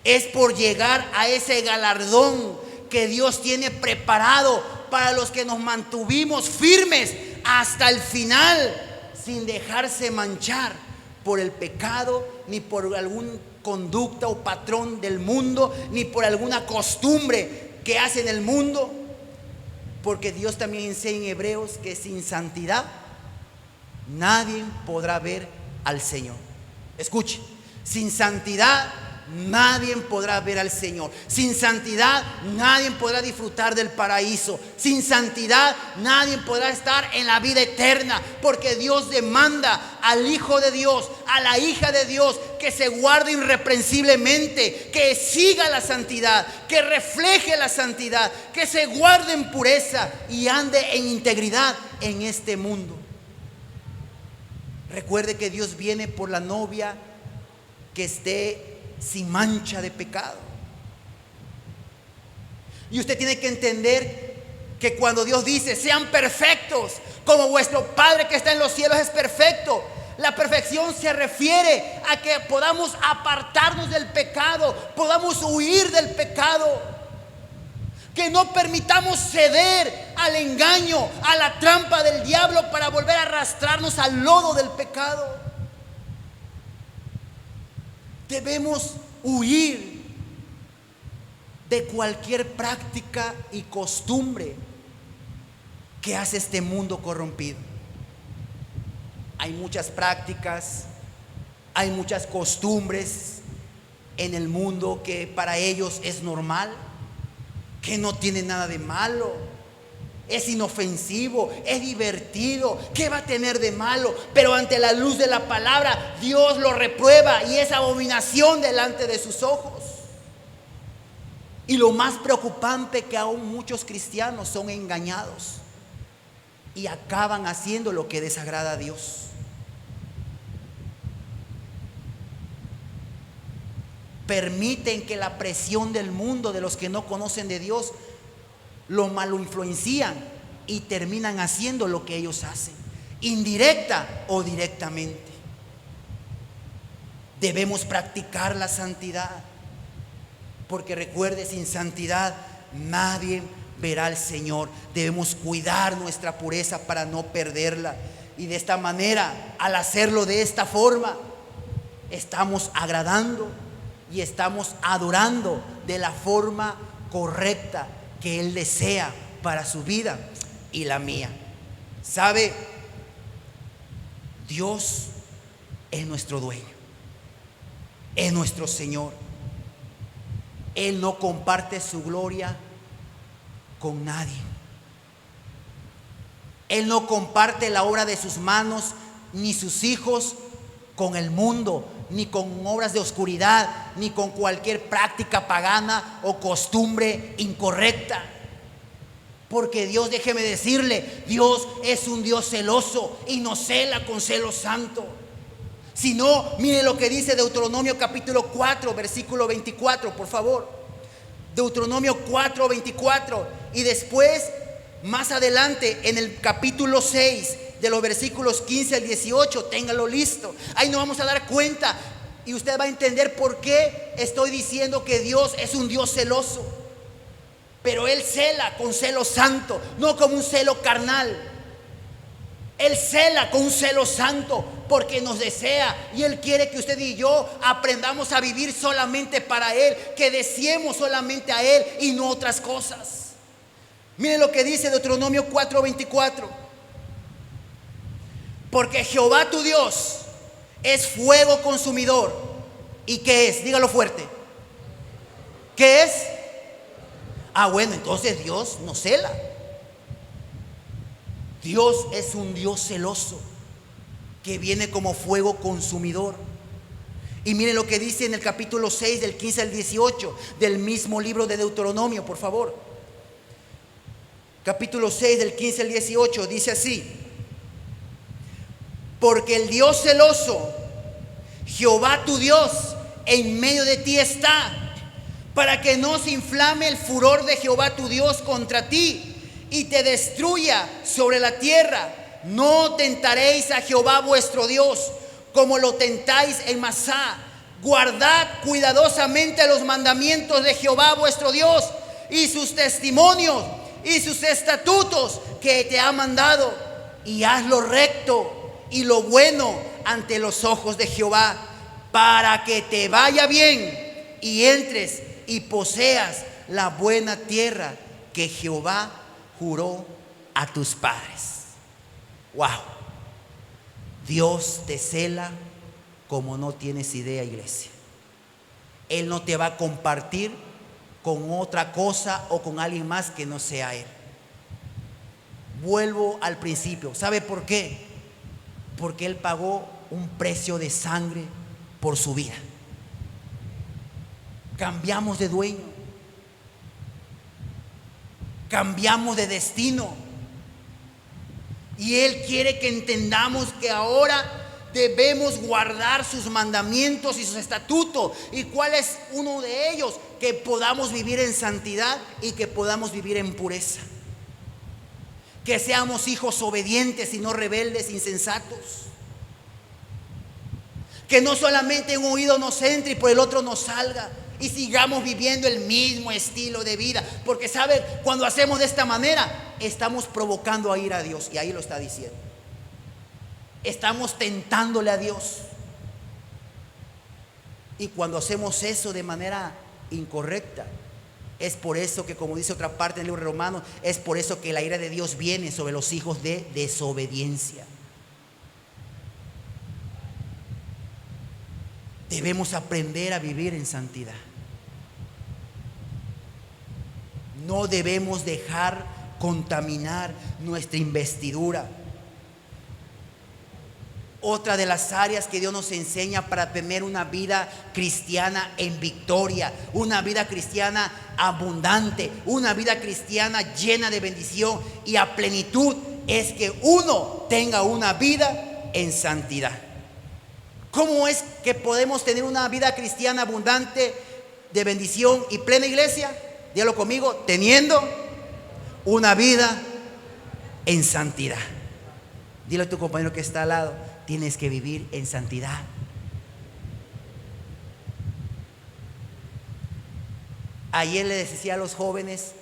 es por llegar a ese galardón que Dios tiene preparado para los que nos mantuvimos firmes hasta el final, sin dejarse manchar por el pecado, ni por alguna conducta o patrón del mundo, ni por alguna costumbre que hace en el mundo. Porque Dios también enseña en Hebreos que sin santidad nadie podrá ver al Señor. Escuche, sin santidad nadie podrá ver al Señor. Sin santidad nadie podrá disfrutar del paraíso. Sin santidad nadie podrá estar en la vida eterna. Porque Dios demanda al Hijo de Dios, a la hija de Dios, que se guarde irreprensiblemente, que siga la santidad, que refleje la santidad, que se guarde en pureza y ande en integridad en este mundo. Recuerde que Dios viene por la novia que esté sin mancha de pecado. Y usted tiene que entender que cuando Dios dice sean perfectos como vuestro Padre que está en los cielos es perfecto, la perfección se refiere a que podamos apartarnos del pecado, podamos huir del pecado, que no permitamos ceder al engaño, a la trampa del diablo para volver a arrastrarnos al lodo del pecado. Debemos huir de cualquier práctica y costumbre que hace este mundo corrompido. Hay muchas prácticas, hay muchas costumbres en el mundo que para ellos es normal, que no tiene nada de malo, es inofensivo, es divertido. ¿Qué va a tener de malo? Pero ante la luz de la palabra, Dios lo reprueba y es abominación delante de sus ojos. Y lo más preocupante, que aún muchos cristianos son engañados y acaban haciendo lo que desagrada a Dios. Permiten que la presión del mundo, de los que no conocen de Dios, lo malo influencian y terminan haciendo lo que ellos hacen, indirecta o directamente. Debemos practicar la santidad, porque recuerde, sin santidad nadie verá al Señor. Debemos cuidar nuestra pureza para no perderla. Y de esta manera, al hacerlo de esta forma, estamos agradando y estamos adorando de la forma correcta que Él desea para su vida y la mía. ¿Sabe? Dios es nuestro dueño, es nuestro Señor. Él no comparte su gloria con nadie. Él no comparte la obra de sus manos ni sus hijos con el mundo, ni con obras de oscuridad, ni con cualquier práctica pagana o costumbre incorrecta. Porque Dios, déjeme decirle, Dios es un Dios celoso y no cela con celo santo. Si no, mire lo que dice Deuteronomio capítulo 4, versículo 24, por favor. Deuteronomio 4, 24. Y después, más adelante, en el capítulo 6, de los versículos 15 al 18, téngalo listo. Ahí nos vamos a dar cuenta y usted va a entender por qué estoy diciendo que Dios es un Dios celoso. Pero Él cela con celo santo, no como un celo carnal. Él cela con un celo santo porque nos desea, y Él quiere que usted y yo aprendamos a vivir solamente para Él, que deseemos solamente a Él y no otras cosas. Miren lo que dice Deuteronomio 4:24. Porque Jehová tu Dios es fuego consumidor. ¿Y qué es? Dígalo fuerte. ¿Qué es? Bueno, entonces Dios nos cela. Dios es un Dios celoso que viene como fuego consumidor. Y miren lo que dice en el capítulo 6 del 15 al 18 del mismo libro de Deuteronomio, por favor. Capítulo 6 del 15 al 18 dice así: porque el Dios celoso, Jehová tu Dios, en medio de ti está, para que no se inflame el furor de Jehová tu Dios contra ti y te destruya sobre la tierra. No tentaréis a Jehová vuestro Dios como lo tentáis en Masá. Guardad cuidadosamente los mandamientos de Jehová vuestro Dios y sus testimonios y sus estatutos que te ha mandado, y haz lo recto y lo bueno ante los ojos de Jehová, para que te vaya bien y entres y poseas la buena tierra que Jehová juró a tus padres. Wow. Dios te cela como no tienes idea, iglesia. Él no te va a compartir con otra cosa o con alguien más que no sea Él. Vuelvo al principio. ¿Sabe por qué? Porque Él pagó un precio de sangre por su vida. Cambiamos de dueño, cambiamos de destino, y Él quiere que entendamos que ahora debemos guardar sus mandamientos y sus estatutos. ¿Y cuál es uno de ellos? Que podamos vivir en santidad y que podamos vivir en pureza, que seamos hijos obedientes y no rebeldes, insensatos, que no solamente en un oído nos entre y por el otro nos salga, y sigamos viviendo el mismo estilo de vida. Porque sabe, cuando hacemos de esta manera, estamos provocando a ir a Dios, y ahí lo está diciendo. Estamos tentándole a Dios. Y cuando hacemos eso de manera incorrecta, es por eso que, como dice otra parte del libro de Romanos, es por eso que la ira de Dios viene sobre los hijos de desobediencia. Debemos aprender a vivir en santidad. No debemos dejar contaminar nuestra investidura. Otra de las áreas que Dios nos enseña para tener una vida cristiana en victoria, una vida cristiana abundante, una vida cristiana llena de bendición y a plenitud, es que uno tenga una vida en santidad. ¿Cómo es que podemos tener una vida cristiana abundante, de bendición y plena, iglesia? Dígalo conmigo: teniendo una vida en santidad. Dile a tu compañero que está al lado: tienes que vivir en santidad. Ayer les decía a los jóvenes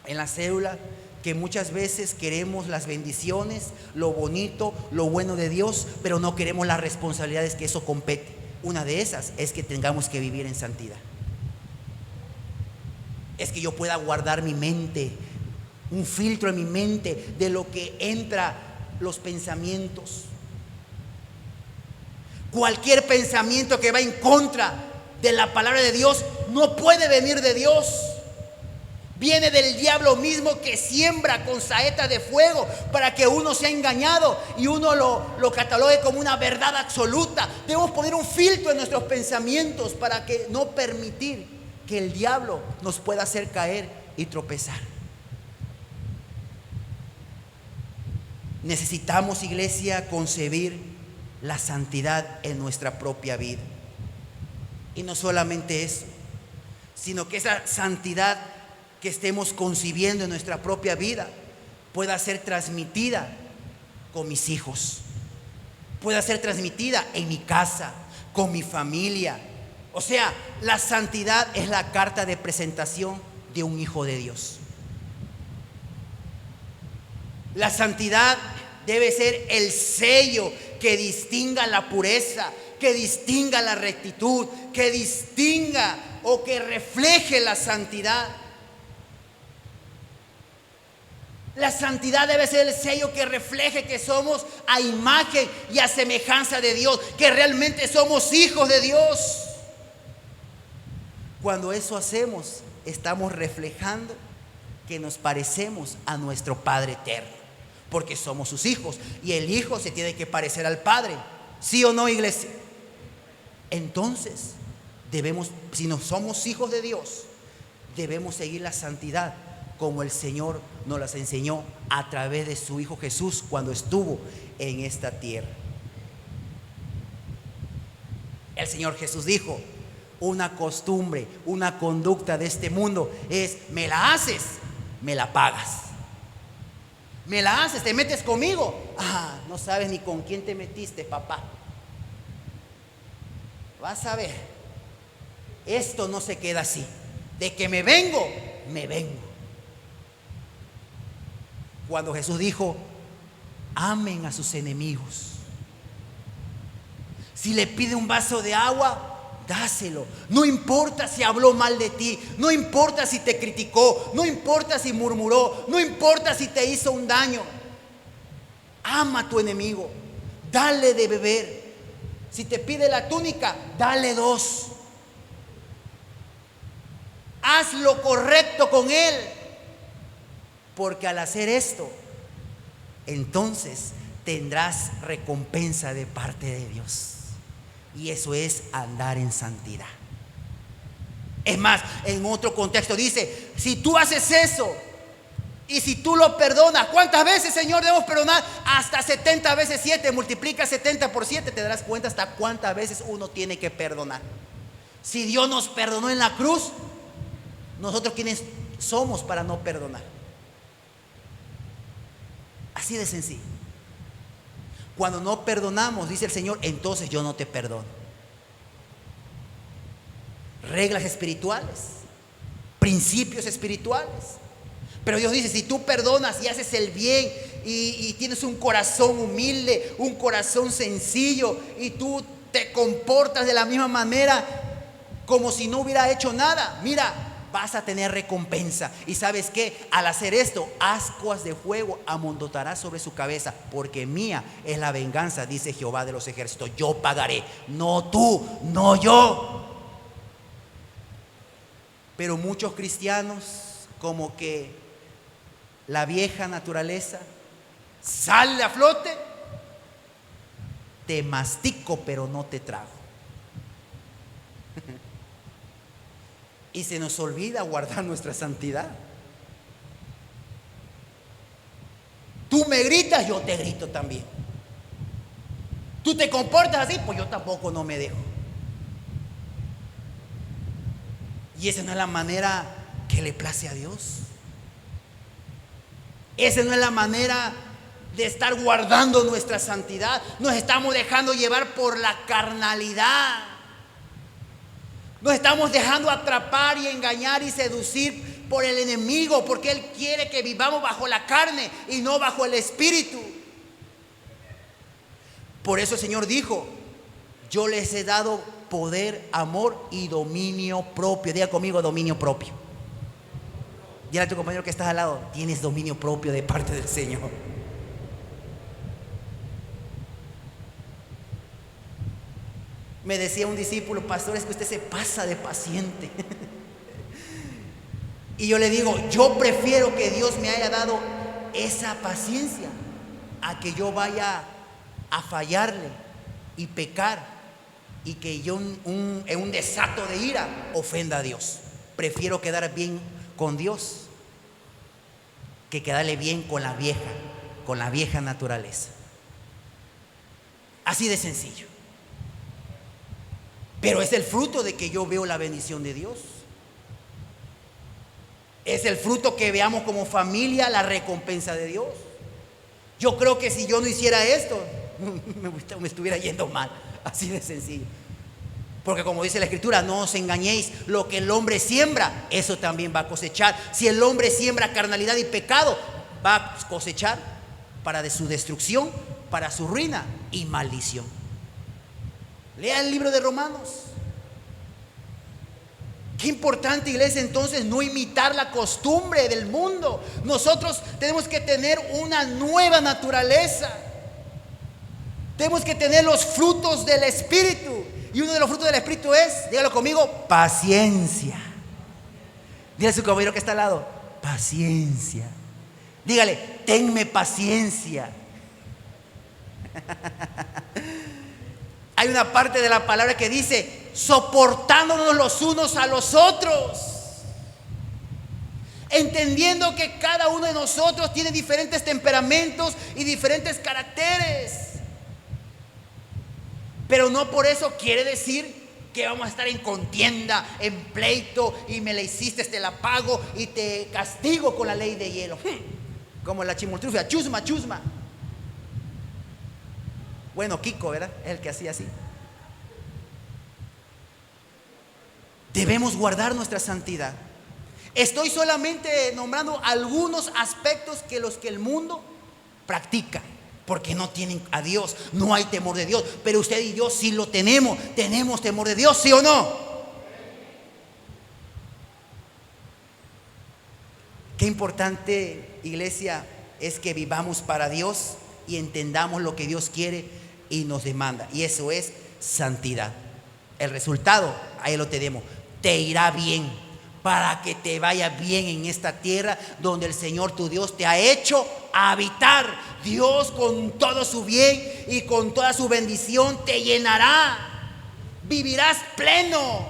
en la célula que muchas veces queremos las bendiciones, lo bonito, lo bueno de Dios, pero no queremos las responsabilidades que eso compete. Una de esas es que tengamos que vivir en santidad. Es que yo pueda guardar mi mente, un filtro en mi mente de lo que entra, los pensamientos. Cualquier pensamiento que va en contra de la palabra de Dios no puede venir de Dios. Viene del diablo mismo, que siembra con saeta de fuego para que uno sea engañado y uno lo catalogue como una verdad absoluta. Debemos poner un filtro en nuestros pensamientos para que no permitir que el diablo nos pueda hacer caer y tropezar. Necesitamos, iglesia, concebir la santidad en nuestra propia vida. Y no solamente eso, sino que esa santidad que estemos concibiendo en nuestra propia vida pueda ser transmitida con mis hijos, pueda ser transmitida en mi casa, con mi familia. O sea, la santidad es la carta de presentación de un hijo de Dios. La santidad debe ser el sello que distinga la pureza, que distinga la rectitud, que distinga o que refleje la santidad. La santidad debe ser el sello que refleje que somos a imagen y a semejanza de Dios, que realmente somos hijos de Dios. Cuando eso hacemos, estamos reflejando que nos parecemos a nuestro Padre eterno, porque somos sus hijos y el hijo se tiene que parecer al Padre. ¿Sí o no, iglesia? Entonces, debemos, si no somos hijos de Dios, debemos seguir la santidad como el Señor nos las enseñó a través de su Hijo Jesús cuando estuvo en esta tierra. El Señor Jesús dijo: una costumbre, una conducta de este mundo es: me la haces, me la pagas. Me la haces, te metes conmigo. No sabes ni con quién te metiste, papá. Vas a ver, esto no se queda así. De que me vengo, me vengo. Cuando Jesús dijo: amen a sus enemigos. Si le pide un vaso de agua, dáselo. No importa si habló mal de ti, no importa si te criticó, no importa si murmuró, no importa si te hizo un daño. Ama a tu enemigo, dale de beber. Si te pide la túnica, dale 2. Haz lo correcto con él, porque al hacer esto, entonces tendrás recompensa de parte de Dios. Y eso es andar en santidad. Es más, en otro contexto dice: si tú haces eso y si tú lo perdonas, ¿cuántas veces, Señor, debemos perdonar? Hasta 70 veces 7. Multiplica 70 por 7, te darás cuenta hasta cuántas veces uno tiene que perdonar. Si Dios nos perdonó en la cruz, nosotros ¿quiénes somos para no perdonar? Así de sencillo. Cuando no perdonamos, dice el Señor, entonces yo no te perdono. Reglas espirituales, principios espirituales. Pero Dios dice: si tú perdonas y haces el bien y tienes un corazón humilde, un corazón sencillo, y tú te comportas de la misma manera como si no hubiera hecho nada, mira, vas a tener recompensa. Y ¿sabes qué? Al hacer esto, ascuas de fuego amontonarás sobre su cabeza, porque mía es la venganza, dice Jehová de los ejércitos. Yo pagaré, no tú, no yo. Pero muchos cristianos, como que la vieja naturaleza sale a flote. Te mastico, pero no te trago. Y se nos olvida guardar nuestra santidad. Tú me gritas, yo te grito también. Tú te comportas así, pues yo tampoco no me dejo. Y esa no es la manera que le place a Dios. Esa no es la manera de estar guardando nuestra santidad. Nos estamos dejando llevar por la carnalidad. Nos estamos dejando atrapar y engañar y seducir por el enemigo, porque él quiere que vivamos bajo la carne y no bajo el espíritu. Por eso el Señor dijo: yo les he dado poder, amor y dominio propio. Diga conmigo: dominio propio. Dile a tu compañero que estás al lado: tienes dominio propio de parte del Señor. Me decía un discípulo: pastor, es que usted se pasa de paciente. Y yo le digo: yo prefiero que Dios me haya dado esa paciencia a que yo vaya a fallarle y pecar, y que yo en un desato de ira ofenda a Dios. Prefiero quedar bien con Dios que quedarle bien con la vieja naturaleza. Así de sencillo. Pero es el fruto de que yo veo la bendición de Dios. Es el fruto que veamos como familia la recompensa de Dios. Yo creo que si yo no hiciera esto, me estuviera yendo mal. Así de sencillo. Porque como dice la Escritura: no os engañéis, lo que el hombre siembra, eso también va a cosechar. Si el hombre siembra carnalidad y pecado, va a cosechar para de su destrucción, para su ruina y maldición. Lea el libro de Romanos. Qué importante, iglesia, entonces no imitar la costumbre del mundo. Nosotros tenemos que tener una nueva naturaleza. Tenemos que tener los frutos del Espíritu. Y uno de los frutos del Espíritu es, dígalo conmigo, paciencia. Dígale a su compañero que está al lado, paciencia. Dígale, tenme paciencia. Hay una parte de la palabra que dice, soportándonos los unos a los otros, entendiendo que cada uno de nosotros tiene diferentes temperamentos y diferentes caracteres, pero no por eso quiere decir que vamos a estar en contienda, en pleito, y me la hiciste, te la pago y te castigo con la ley de hielo, como la chimoltrufia, chusma, chusma. Bueno, Kiko, ¿verdad? Es el que hacía así. Debemos guardar nuestra santidad. Estoy solamente nombrando algunos aspectos que los que el mundo practica, porque no tienen a Dios, no hay temor de Dios. Pero usted y yo sí lo tenemos temor de Dios, ¿sí o no? Qué importante, iglesia, es que vivamos para Dios y entendamos lo que Dios quiere y nos demanda, y eso es santidad. El resultado, ahí lo tenemos. Te irá bien, para que te vaya bien en esta tierra donde el Señor tu Dios te ha hecho habitar. Dios con todo su bien y con toda su bendición te llenará. Vivirás pleno,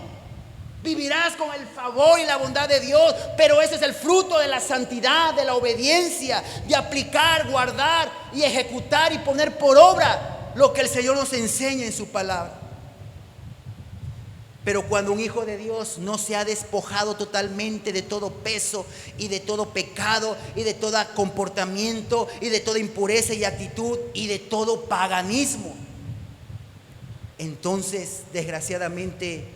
vivirás con el favor y la bondad de Dios. Pero ese es el fruto de la santidad, de la obediencia, de aplicar, guardar y ejecutar y poner por obra lo que el Señor nos enseña en su palabra. Pero cuando un hijo de Dios no se ha despojado totalmente de todo peso y de todo pecado y de todo comportamiento y de toda impureza y actitud y de todo paganismo, entonces desgraciadamente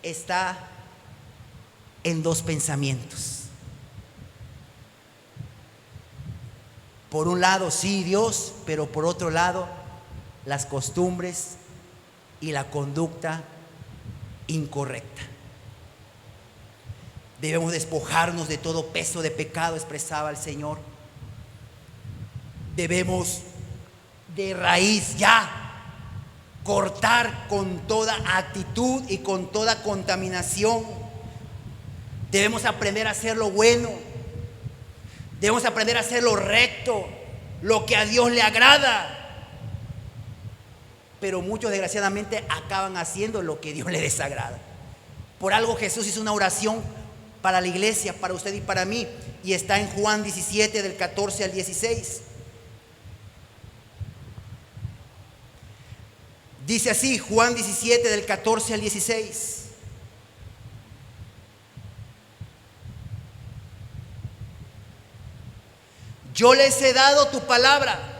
está en dos pensamientos. Por un lado sí Dios, pero por otro lado las costumbres y la conducta incorrecta. Debemos despojarnos de todo peso de pecado, expresaba el Señor. Debemos de raíz ya cortar con toda actitud y con toda contaminación. Debemos aprender a hacer lo bueno. Debemos aprender a hacer lo recto, lo que a Dios le agrada. Pero muchos desgraciadamente acaban haciendo lo que Dios le desagrada. Por algo Jesús hizo una oración para la iglesia, para usted y para mí, y está en Juan 17 del 14 al 16. Dice así, Juan 17 del 14 al 16. Yo les he dado tu palabra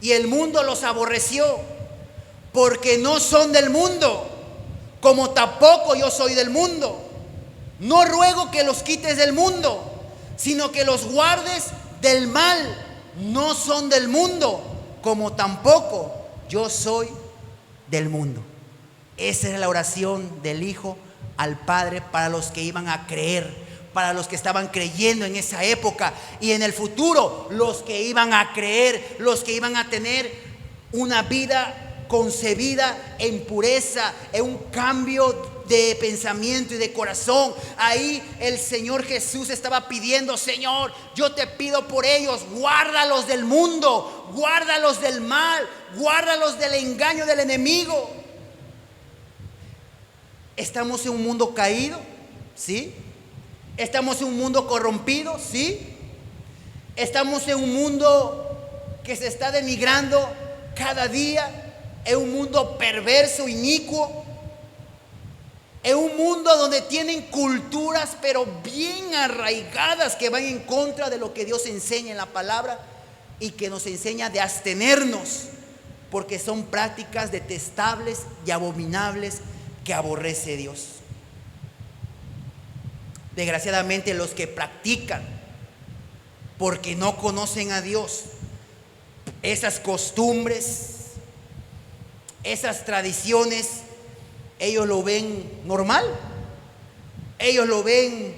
y el mundo los aborreció, porque no son del mundo, como tampoco yo soy del mundo. No ruego que los quites del mundo, sino que los guardes del mal. No son del mundo, como tampoco yo soy del mundo. Esa era la oración del Hijo al Padre para los que iban a creer, para los que estaban creyendo en esa época, y en el futuro los que iban a creer, los que iban a tener una vida concebida en pureza, en un cambio de pensamiento y de corazón. Ahí el Señor Jesús estaba pidiendo: Señor, yo te pido por ellos, guárdalos del mundo, guárdalos del mal, guárdalos del engaño del enemigo. Estamos en un mundo caído, ¿sí? Estamos en un mundo corrompido, ¿sí? Estamos en un mundo que se está denigrando cada día, en un mundo perverso, inicuo, en un mundo donde tienen culturas pero bien arraigadas que van en contra de lo que Dios enseña en la palabra y que nos enseña de abstenernos, porque son prácticas detestables y abominables que aborrece Dios. Desgraciadamente los que practican porque no conocen a Dios, esas costumbres, esas tradiciones, ellos lo ven normal, ellos lo ven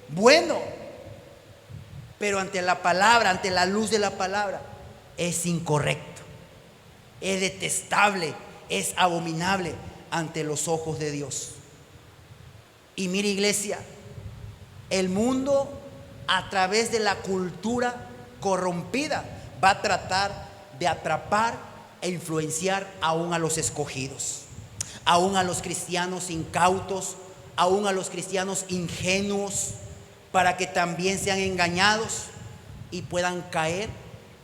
bueno, pero ante la palabra, ante la luz de la palabra, es incorrecto, es detestable, es abominable ante los ojos de Dios. Y mire, iglesia, el mundo a través de la cultura corrompida va a tratar de atrapar e influenciar aún a los escogidos, aún a los cristianos incautos, aún a los cristianos ingenuos, para que también sean engañados y puedan caer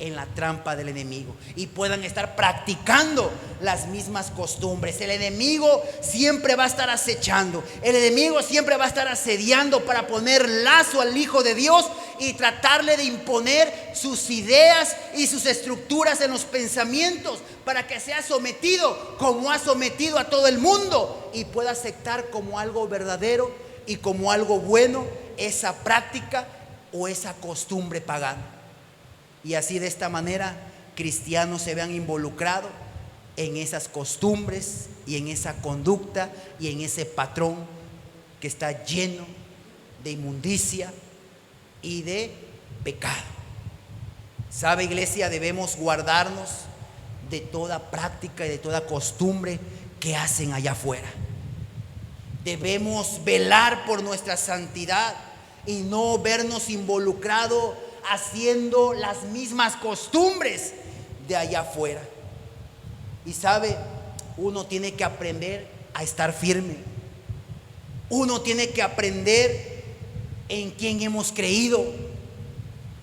en la trampa del enemigo y puedan estar practicando las mismas costumbres. El enemigo siempre va a estar acechando, el enemigo siempre va a estar asediando para poner lazo al Hijo de Dios y tratarle de imponer sus ideas y sus estructuras en los pensamientos, para que sea sometido como ha sometido a todo el mundo y pueda aceptar como algo verdadero y como algo bueno esa práctica o esa costumbre pagana. Y así, de esta manera, cristianos se vean involucrados en esas costumbres y en esa conducta y en ese patrón que está lleno de inmundicia y de pecado. ¿Sabe, iglesia? Debemos guardarnos de toda práctica y de toda costumbre que hacen allá afuera. Debemos velar por nuestra santidad y no vernos involucrados haciendo las mismas costumbres de allá afuera. Y sabe, uno tiene que aprender a estar firme. Uno tiene que aprender en quién hemos creído.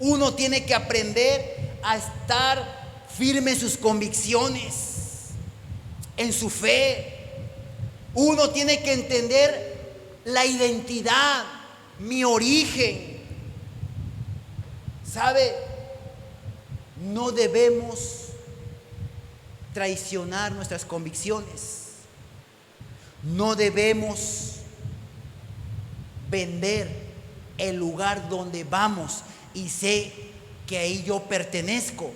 Uno tiene que aprender a estar firme en sus convicciones, en su fe. Uno tiene que entender la identidad, mi origen. ¿Sabe? No debemos traicionar nuestras convicciones. No debemos vender el lugar donde vamos y sé que ahí yo pertenezco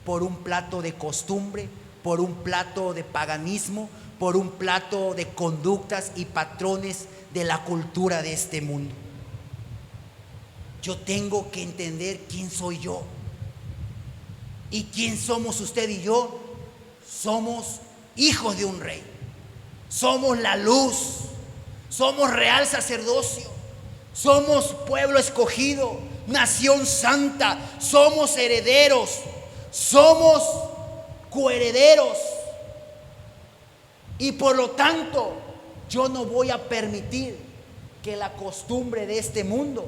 por un plato de costumbre, por un plato de paganismo, por un plato de conductas y patrones de la cultura de este mundo. Yo tengo que entender quién soy yo y quién somos usted y yo. Somos hijos de un rey, somos la luz, somos real sacerdocio, somos pueblo escogido, nación santa, somos herederos, somos coherederos. Y por lo tanto, yo no voy a permitir que la costumbre de este mundo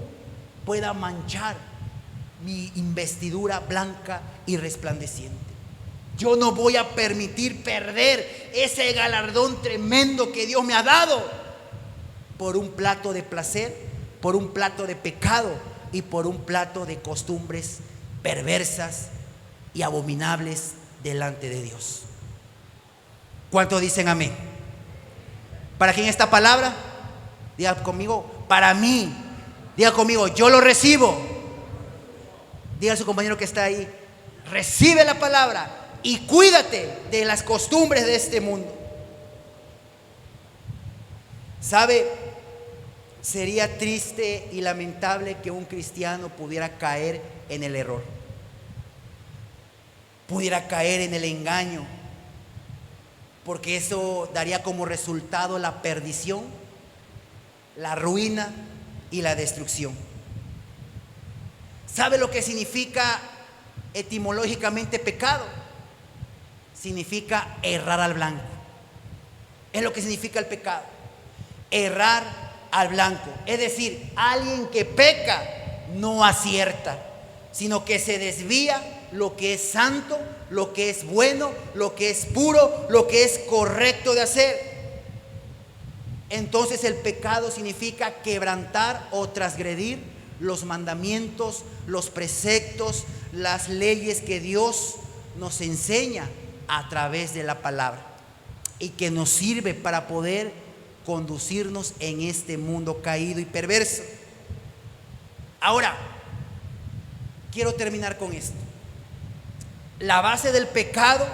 pueda manchar mi investidura blanca y resplandeciente. Yo no voy a permitir perder ese galardón tremendo que Dios me ha dado por un plato de placer, por un plato de pecado y por un plato de costumbres perversas y abominables delante de Dios. ¿Cuántos dicen amén? ¿Para quién esta palabra? Diga conmigo, para mí. Diga conmigo, yo lo recibo. Diga a su compañero que está ahí, recibe la palabra y cuídate de las costumbres de este mundo. ¿Sabe? Sería triste y lamentable que un cristiano pudiera caer en el error, pudiera caer en el engaño, porque eso daría como resultado la perdición, la ruina y la destrucción. ¿Sabe lo que significa etimológicamente pecado? Significa errar al blanco. Es lo que significa el pecado, errar al blanco. Es decir, alguien que peca no acierta, sino que se desvía lo que es santo, lo que es bueno, lo que es puro, lo que es correcto de hacer. Entonces el pecado significa quebrantar o transgredir los mandamientos, los preceptos, las leyes que Dios nos enseña a través de la palabra y que nos sirve para poder conducirnos en este mundo caído y perverso. Ahora, quiero terminar con esto. La base del pecado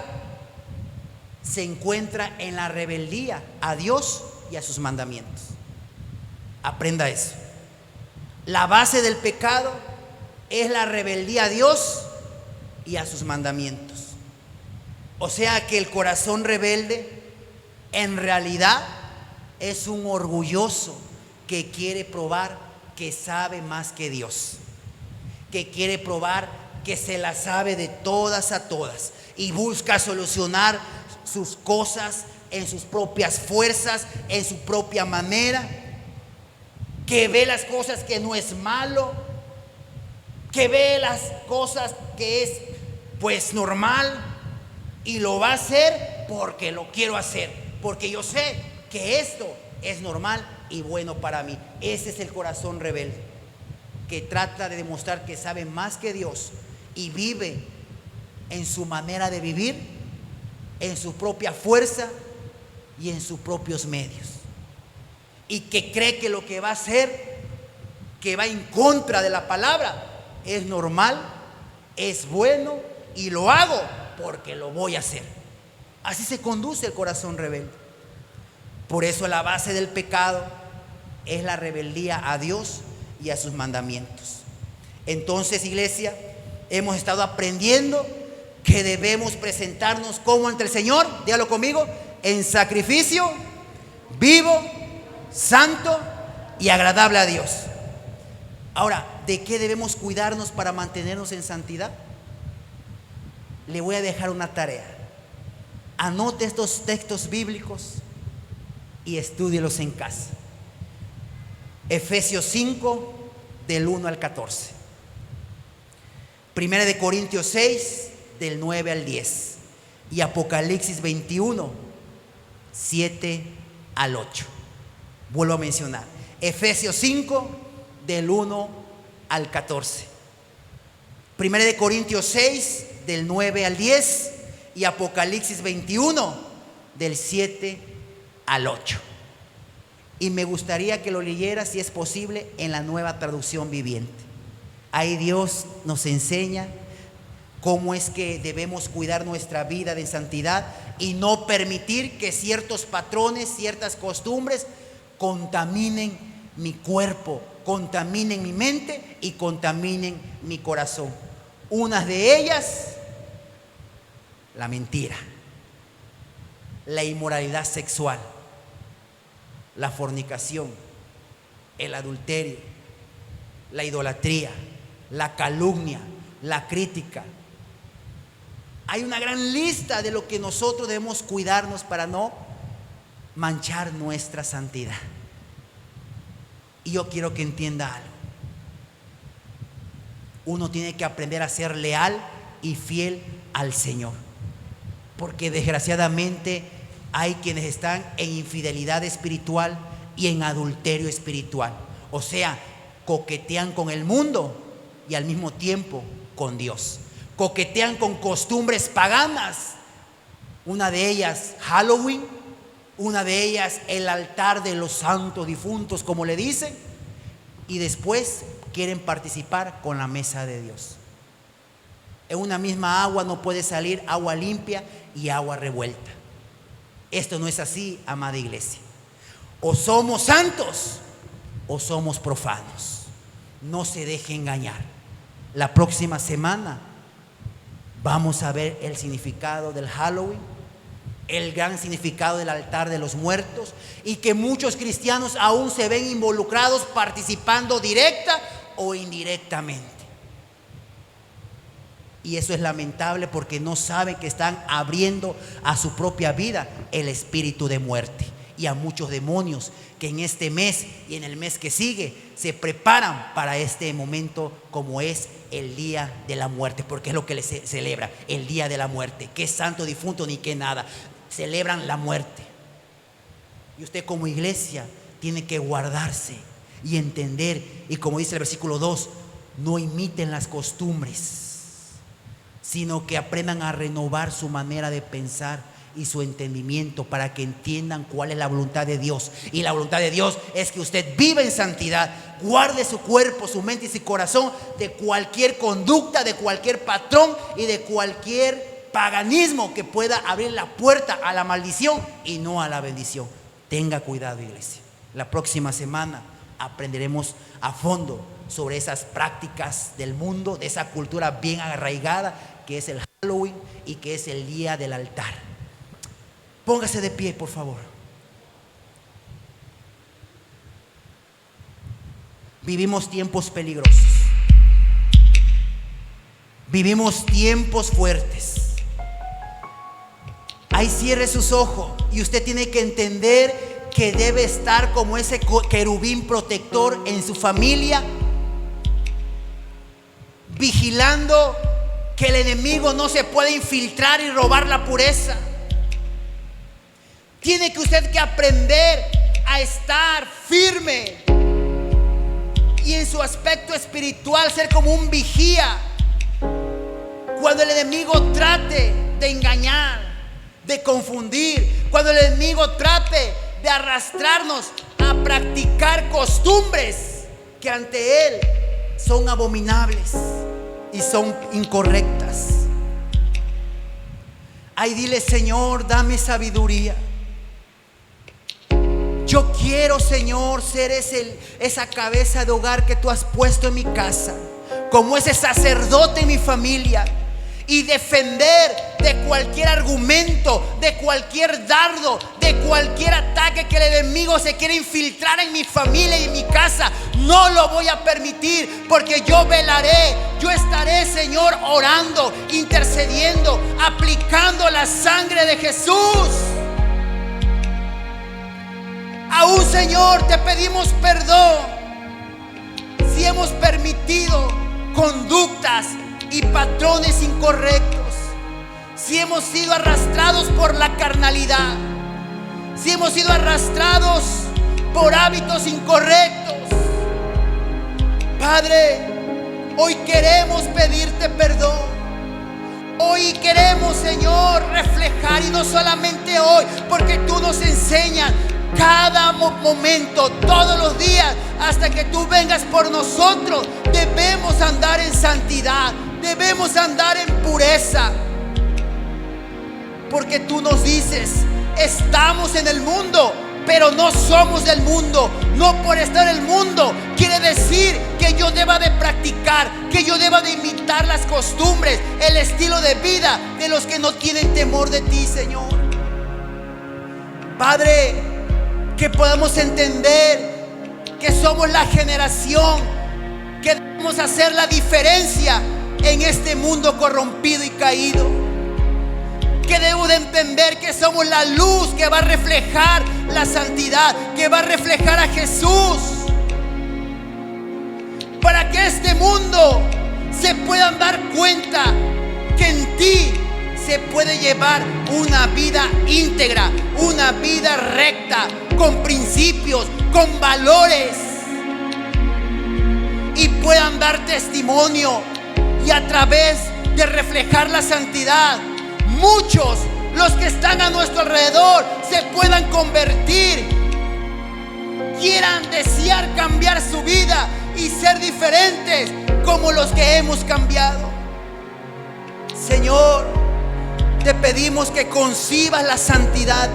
se encuentra en la rebeldía a Dios y a sus mandamientos. Aprenda eso. La base del pecado es la rebeldía a Dios y a sus mandamientos. O sea que el corazón rebelde en realidad es un orgulloso que quiere probar que sabe más que Dios, que quiere probar que se la sabe de todas a todas y busca solucionar sus cosas en sus propias fuerzas, en su propia manera, que ve las cosas que no es malo, que ve las cosas que es pues normal y lo va a hacer porque lo quiero hacer, porque yo sé que esto es normal y bueno para mí. Ese es el corazón rebelde, que trata de demostrar que sabe más que Dios y vive en su manera de vivir, en su propia fuerza y en sus propios medios, y que cree que lo que va a hacer, que va en contra de la palabra, es normal, es bueno y lo hago porque lo voy a hacer. Así se conduce el corazón rebelde. Por eso la base del pecado es la rebeldía a Dios y a sus mandamientos. Entonces, iglesia, hemos estado aprendiendo que debemos presentarnos como ante el Señor, dígalo conmigo, en sacrificio vivo, santo y agradable a Dios. Ahora, ¿de qué debemos cuidarnos para mantenernos en santidad? Le voy a dejar una tarea. Anote estos textos bíblicos y estúdielos en casa. Efesios 5, del 1 al 14. Primera de Corintios 6, del 9 al 10. Y Apocalipsis 21, 7 al 8. Vuelvo a mencionar. Efesios 5, del 1 al 14. Primera de Corintios 6, del 9 al 10. Y Apocalipsis 21, del 7 al 8. Y me gustaría que lo leyera, si es posible, en la Nueva Traducción Viviente. Ahí Dios nos enseña cómo es que debemos cuidar nuestra vida de santidad y no permitir que ciertos patrones, ciertas costumbres contaminen mi cuerpo, contaminen mi mente y contaminen mi corazón. Unas de ellas, la mentira, la inmoralidad sexual, la fornicación, el adulterio, la idolatría, la calumnia, la crítica. Hay una gran lista de lo que nosotros debemos cuidarnos para no manchar nuestra santidad. Y yo quiero que entienda algo. Uno tiene que aprender a ser leal y fiel al Señor, porque desgraciadamente hay quienes están en infidelidad espiritual y en adulterio espiritual. O sea, coquetean con el mundo y al mismo tiempo con Dios. Coquetean con costumbres paganas. Una de ellas, Halloween. Una de ellas, el altar de los santos difuntos, como le dicen. Y después quieren participar con la mesa de Dios. En una misma agua no puede salir agua limpia y agua revuelta. Esto no es así, amada iglesia. O somos santos o somos profanos. No se deje engañar. La próxima semana vamos a ver el significado del Halloween, el gran significado del altar de los muertos, y que muchos cristianos aún se ven involucrados participando directa o indirectamente. Y eso es lamentable porque no saben que están abriendo a su propia vida el espíritu de muerte y a muchos demonios que en este mes y en el mes que sigue se preparan para este momento, como es el día de la muerte, porque es lo que les celebra, el día de la muerte. Que es santo difunto ni que nada, celebran la muerte. Y usted como iglesia tiene que guardarse y entender, y como dice el versículo 2, no imiten las costumbres, sino que aprendan a renovar su manera de pensar y su entendimiento para que entiendan cuál es la voluntad de Dios. Y la voluntad de Dios es que usted viva en santidad, guarde su cuerpo, su mente y su corazón de cualquier conducta, de cualquier patrón y de cualquier paganismo que pueda abrir la puerta a la maldición y no a la bendición. Tenga cuidado, iglesia. La próxima semana aprenderemos a fondo sobre esas prácticas del mundo, de esa cultura bien arraigada que es el Halloween y que es el día del altar. Póngase de pie, por favor. Vivimos tiempos peligrosos. Vivimos tiempos fuertes. Ahí cierre sus ojos y usted tiene que entender que debe estar como ese querubín protector en su familia, vigilando que el enemigo no se pueda infiltrar y robar la pureza. Tiene que usted que aprender a estar firme y en su aspecto espiritual ser como un vigía cuando el enemigo trate de engañar, de confundir, cuando el enemigo trate de arrastrarnos a practicar costumbres que ante él son abominables y son incorrectas. Ay, dile: Señor, dame sabiduría. Yo quiero, Señor, ser esa cabeza de hogar que tú has puesto en mi casa, como ese sacerdote en mi familia, y defender de cualquier argumento, de cualquier dardo, de cualquier ataque que el enemigo se quiera infiltrar en mi familia y en mi casa. No lo voy a permitir, porque yo velaré, yo estaré, Señor, orando, intercediendo, aplicando la sangre de Jesús. Aún, Señor, te pedimos perdón si hemos permitido conductas y patrones incorrectos, si hemos sido arrastrados por la carnalidad, si hemos sido arrastrados por hábitos incorrectos. Padre, hoy queremos pedirte perdón. Hoy queremos, Señor, reflejar, y no solamente hoy, porque tú nos enseñas cada momento, todos los días, hasta que tú vengas por nosotros. Debemos andar en santidad, debemos andar en pureza, porque tú nos dices: estamos en el mundo, pero no somos del mundo. No por estar en el mundo quiere decir que yo deba de practicar, que yo deba de imitar las costumbres, el estilo de vida de los que no tienen temor de ti, Señor. Padre, que podamos entender que somos la generación que debemos hacer la diferencia en este mundo corrompido y caído. Que debemos de entender que somos la luz que va a reflejar la santidad, que va a reflejar a Jesús, para que este mundo se puedan dar cuenta que en ti se puede llevar una vida íntegra, una vida recta, con principios, con valores, y puedan dar testimonio, y a través de reflejar la santidad, muchos, los que están a nuestro alrededor, se puedan convertir, quieran desear cambiar su vida y ser diferentes como los que hemos cambiado. Señor, te pedimos que concibas la santidad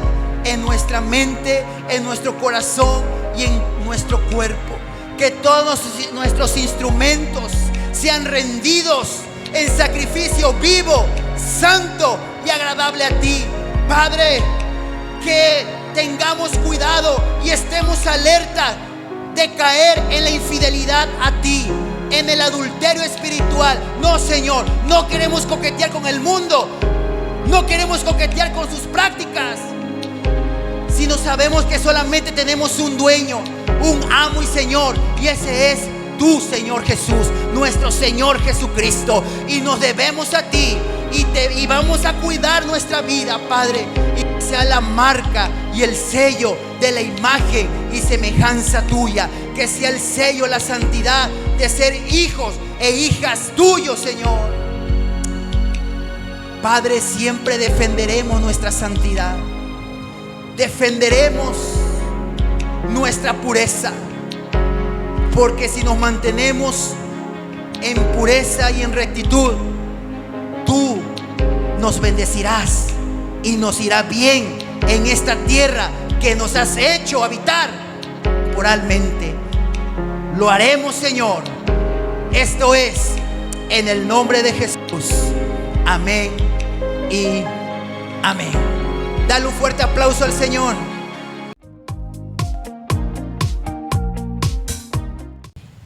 en nuestra mente, en nuestro corazón y en nuestro cuerpo. Que todos nuestros instrumentos sean rendidos en sacrificio vivo, santo y agradable a ti. Padre, que tengamos cuidado y estemos alerta de caer en la infidelidad a ti, en el adulterio espiritual. No, Señor, no queremos coquetear con el mundo, no queremos coquetear con sus prácticas, sino sabemos que solamente tenemos un dueño, un amo y Señor, y ese es tú, Señor Jesús, nuestro Señor Jesucristo. Y nos debemos a ti, y vamos a cuidar nuestra vida, Padre, y que sea la marca y el sello de la imagen y semejanza tuya, que sea el sello, la santidad de ser hijos e hijas tuyos, Señor. Padre, siempre defenderemos nuestra santidad, defenderemos nuestra pureza, porque si nos mantenemos en pureza y en rectitud, tú nos bendecirás y nos irá bien en esta tierra que nos has hecho habitar moralmente. Lo haremos, Señor. Esto es en el nombre de Jesús. Amén y amén. Dale un fuerte aplauso al Señor.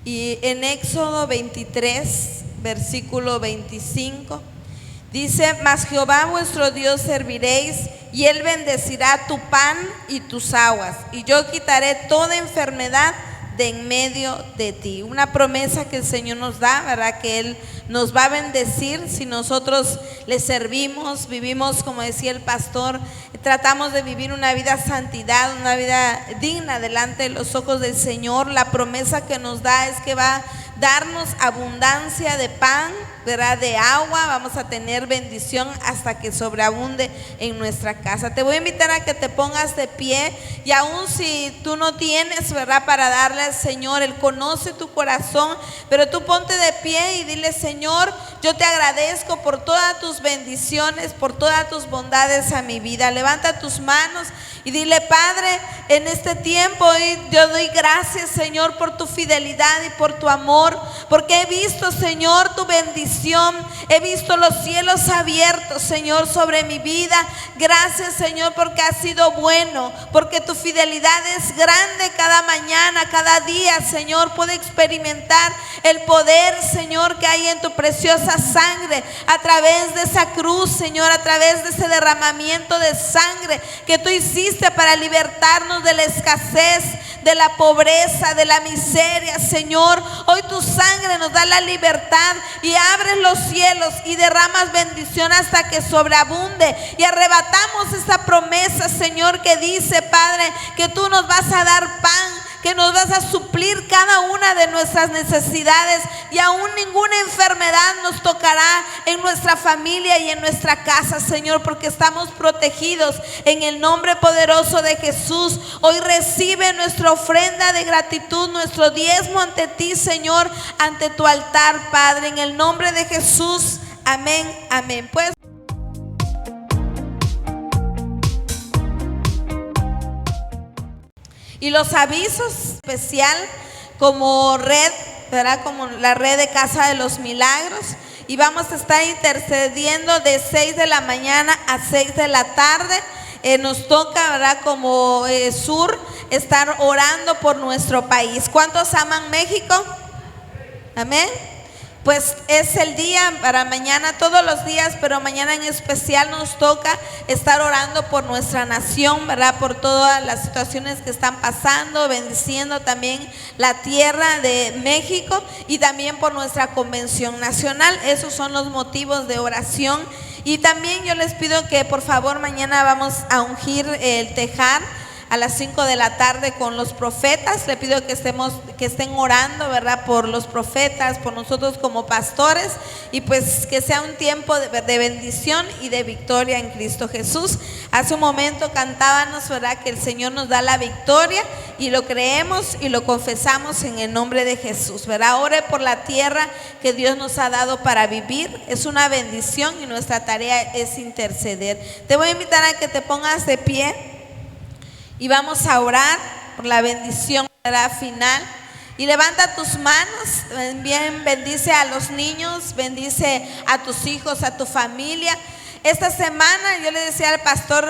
Y en Éxodo 23, versículo 25, dice: mas Jehová vuestro Dios serviréis, y Él bendecirá tu pan y tus aguas, y yo quitaré toda enfermedad de en medio de ti. Una promesa que el Señor nos da, ¿verdad? Que Él nos va a bendecir si nosotros le servimos, vivimos, como decía el pastor, tratamos de vivir una vida de santidad, una vida digna delante de los ojos del Señor. La promesa que nos da es que va a darnos abundancia de pan, ¿verdad? De agua, vamos a tener bendición hasta que sobreabunde en nuestra casa. Te voy a invitar a que te pongas de pie, y aun si tú no tienes, ¿verdad?, para darle al Señor, Él conoce tu corazón, pero tú ponte de pie y dile: Señor, yo te agradezco por todas tus bendiciones, por todas tus bondades a mi vida. Levanta tus manos y dile: Padre, en este tiempo yo doy gracias, Señor, por tu fidelidad y por tu amor, porque he visto, Señor, tu bendición, he visto los cielos abiertos, Señor, sobre mi vida. Gracias, Señor, porque has sido bueno, porque tu fidelidad es grande. Cada mañana, cada día, Señor, puedo experimentar el poder, Señor, que hay en tu preciosa sangre, a través de esa cruz, Señor, a través de ese derramamiento de sangre que tú hiciste para libertarnos de la escasez, de la pobreza, de la miseria, Señor. Hoy tu sangre nos da la libertad y abres los cielos y derramas bendición hasta que sobreabunde, y arrebatamos esa promesa, Señor, que dice, Padre, que tú nos vas a dar pan, que nos vas a suplir cada una de nuestras necesidades, y aún ninguna enfermedad nos tocará en nuestra familia y en nuestra casa, Señor, porque estamos protegidos en el nombre poderoso de Jesús. Hoy recibe nuestra ofrenda de gratitud, nuestro diezmo ante ti, Señor, ante tu altar, Padre, en el nombre de Jesús. Amén, amén. Pues y los avisos especial como red, ¿verdad? Como la red de Casa de los Milagros, y vamos a estar intercediendo de 6 de la mañana a 6 de la tarde. Nos toca, ¿verdad?, como sur, estar orando por nuestro país. ¿Cuántos aman México? Amén. Pues es el día para mañana, todos los días, pero mañana en especial nos toca estar orando por nuestra nación, ¿verdad? Por todas las situaciones que están pasando, bendiciendo también la tierra de México, y también por nuestra convención nacional. Esos son los motivos de oración. Y también yo les pido que por favor mañana vamos a ungir el tejar a las 5 de la tarde con los profetas. Le pido que estén orando, ¿verdad?, por los profetas, por nosotros como pastores, y pues que sea un tiempo de bendición y de victoria en Cristo Jesús. Hace un momento cantábamos, ¿verdad?, que el Señor nos da la victoria, y lo creemos y lo confesamos en el nombre de Jesús, ¿verdad? Ore por la tierra que Dios nos ha dado para vivir. Es una bendición y nuestra tarea es interceder. Te voy a invitar a que te pongas de pie y vamos a orar por la bendición, ¿verdad?, final. Y levanta tus manos, bien, bendice a los niños, bendice a tus hijos, a tu familia. Esta semana, yo le decía al pastor,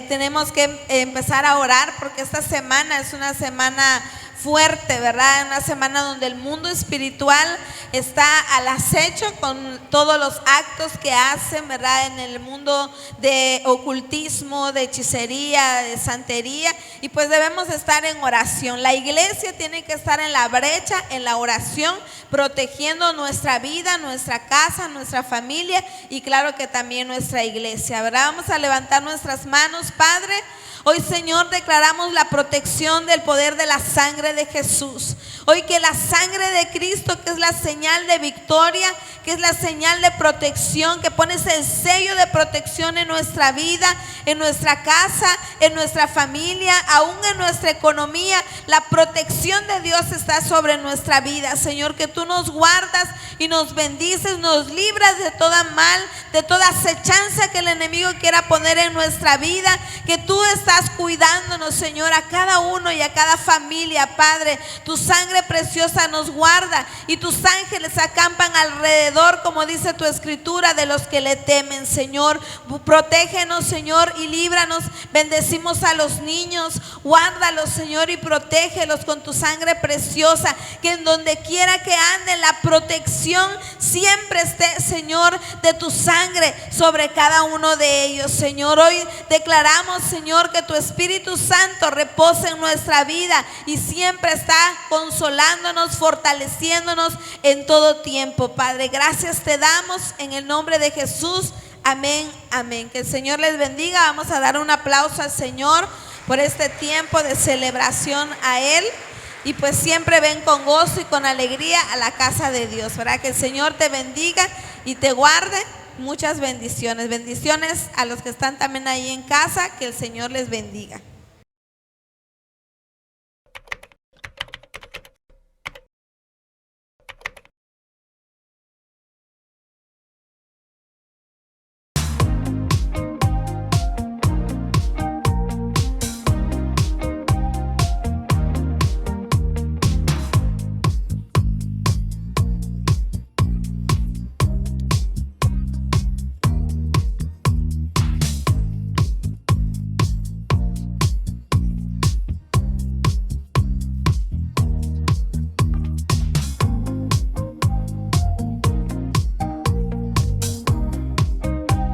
tenemos que empezar a orar, porque esta semana es una semana fuerte, ¿verdad? Una semana donde el mundo espiritual está al acecho con todos los actos que hacen, ¿verdad?, en el mundo de ocultismo, de hechicería, de santería, y pues debemos estar en oración. La iglesia tiene que estar en la brecha, en la oración, protegiendo nuestra vida, nuestra casa, nuestra familia, y claro que también nuestra iglesia, ¿verdad? Vamos a levantar nuestras manos. Padre, Hoy, Señor, declaramos la protección del poder de la sangre de Jesús. Hoy que la sangre de Cristo, que es la señal de victoria, que es la señal de protección, que pones el sello de protección en nuestra vida, en nuestra casa, en nuestra familia, aún en nuestra economía. La protección de Dios está sobre nuestra vida, Señor, que tú nos guardas y nos bendices, nos libras de toda mal, de toda acechanza que el enemigo quiera poner en nuestra vida, que tú estás cuidándonos, Señor, a cada uno y a cada familia, Padre. Tu sangre preciosa nos guarda y tus ángeles acampan alrededor, como dice tu escritura, de los que le temen, Señor. Protégenos, Señor, y líbranos. Bendecimos a los niños, guárdalos, Señor, y protégelos con tu sangre preciosa, que en donde quiera que anden, la protección siempre esté, Señor, de tu sangre sobre cada uno de ellos, Señor. Hoy declaramos, Señor, que tu Espíritu Santo reposa en nuestra vida y siempre está consolándonos, fortaleciéndonos en todo tiempo, Padre. Gracias te damos en el nombre de Jesús. Amén, amén. Que el Señor les bendiga. Vamos a dar un aplauso al Señor por este tiempo de celebración a Él. Y pues siempre ven con gozo y con alegría a la casa de Dios, ¿verdad? Que el Señor te bendiga y te guarde. Muchas bendiciones. Bendiciones a los que están también ahí en casa. Que el Señor les bendiga.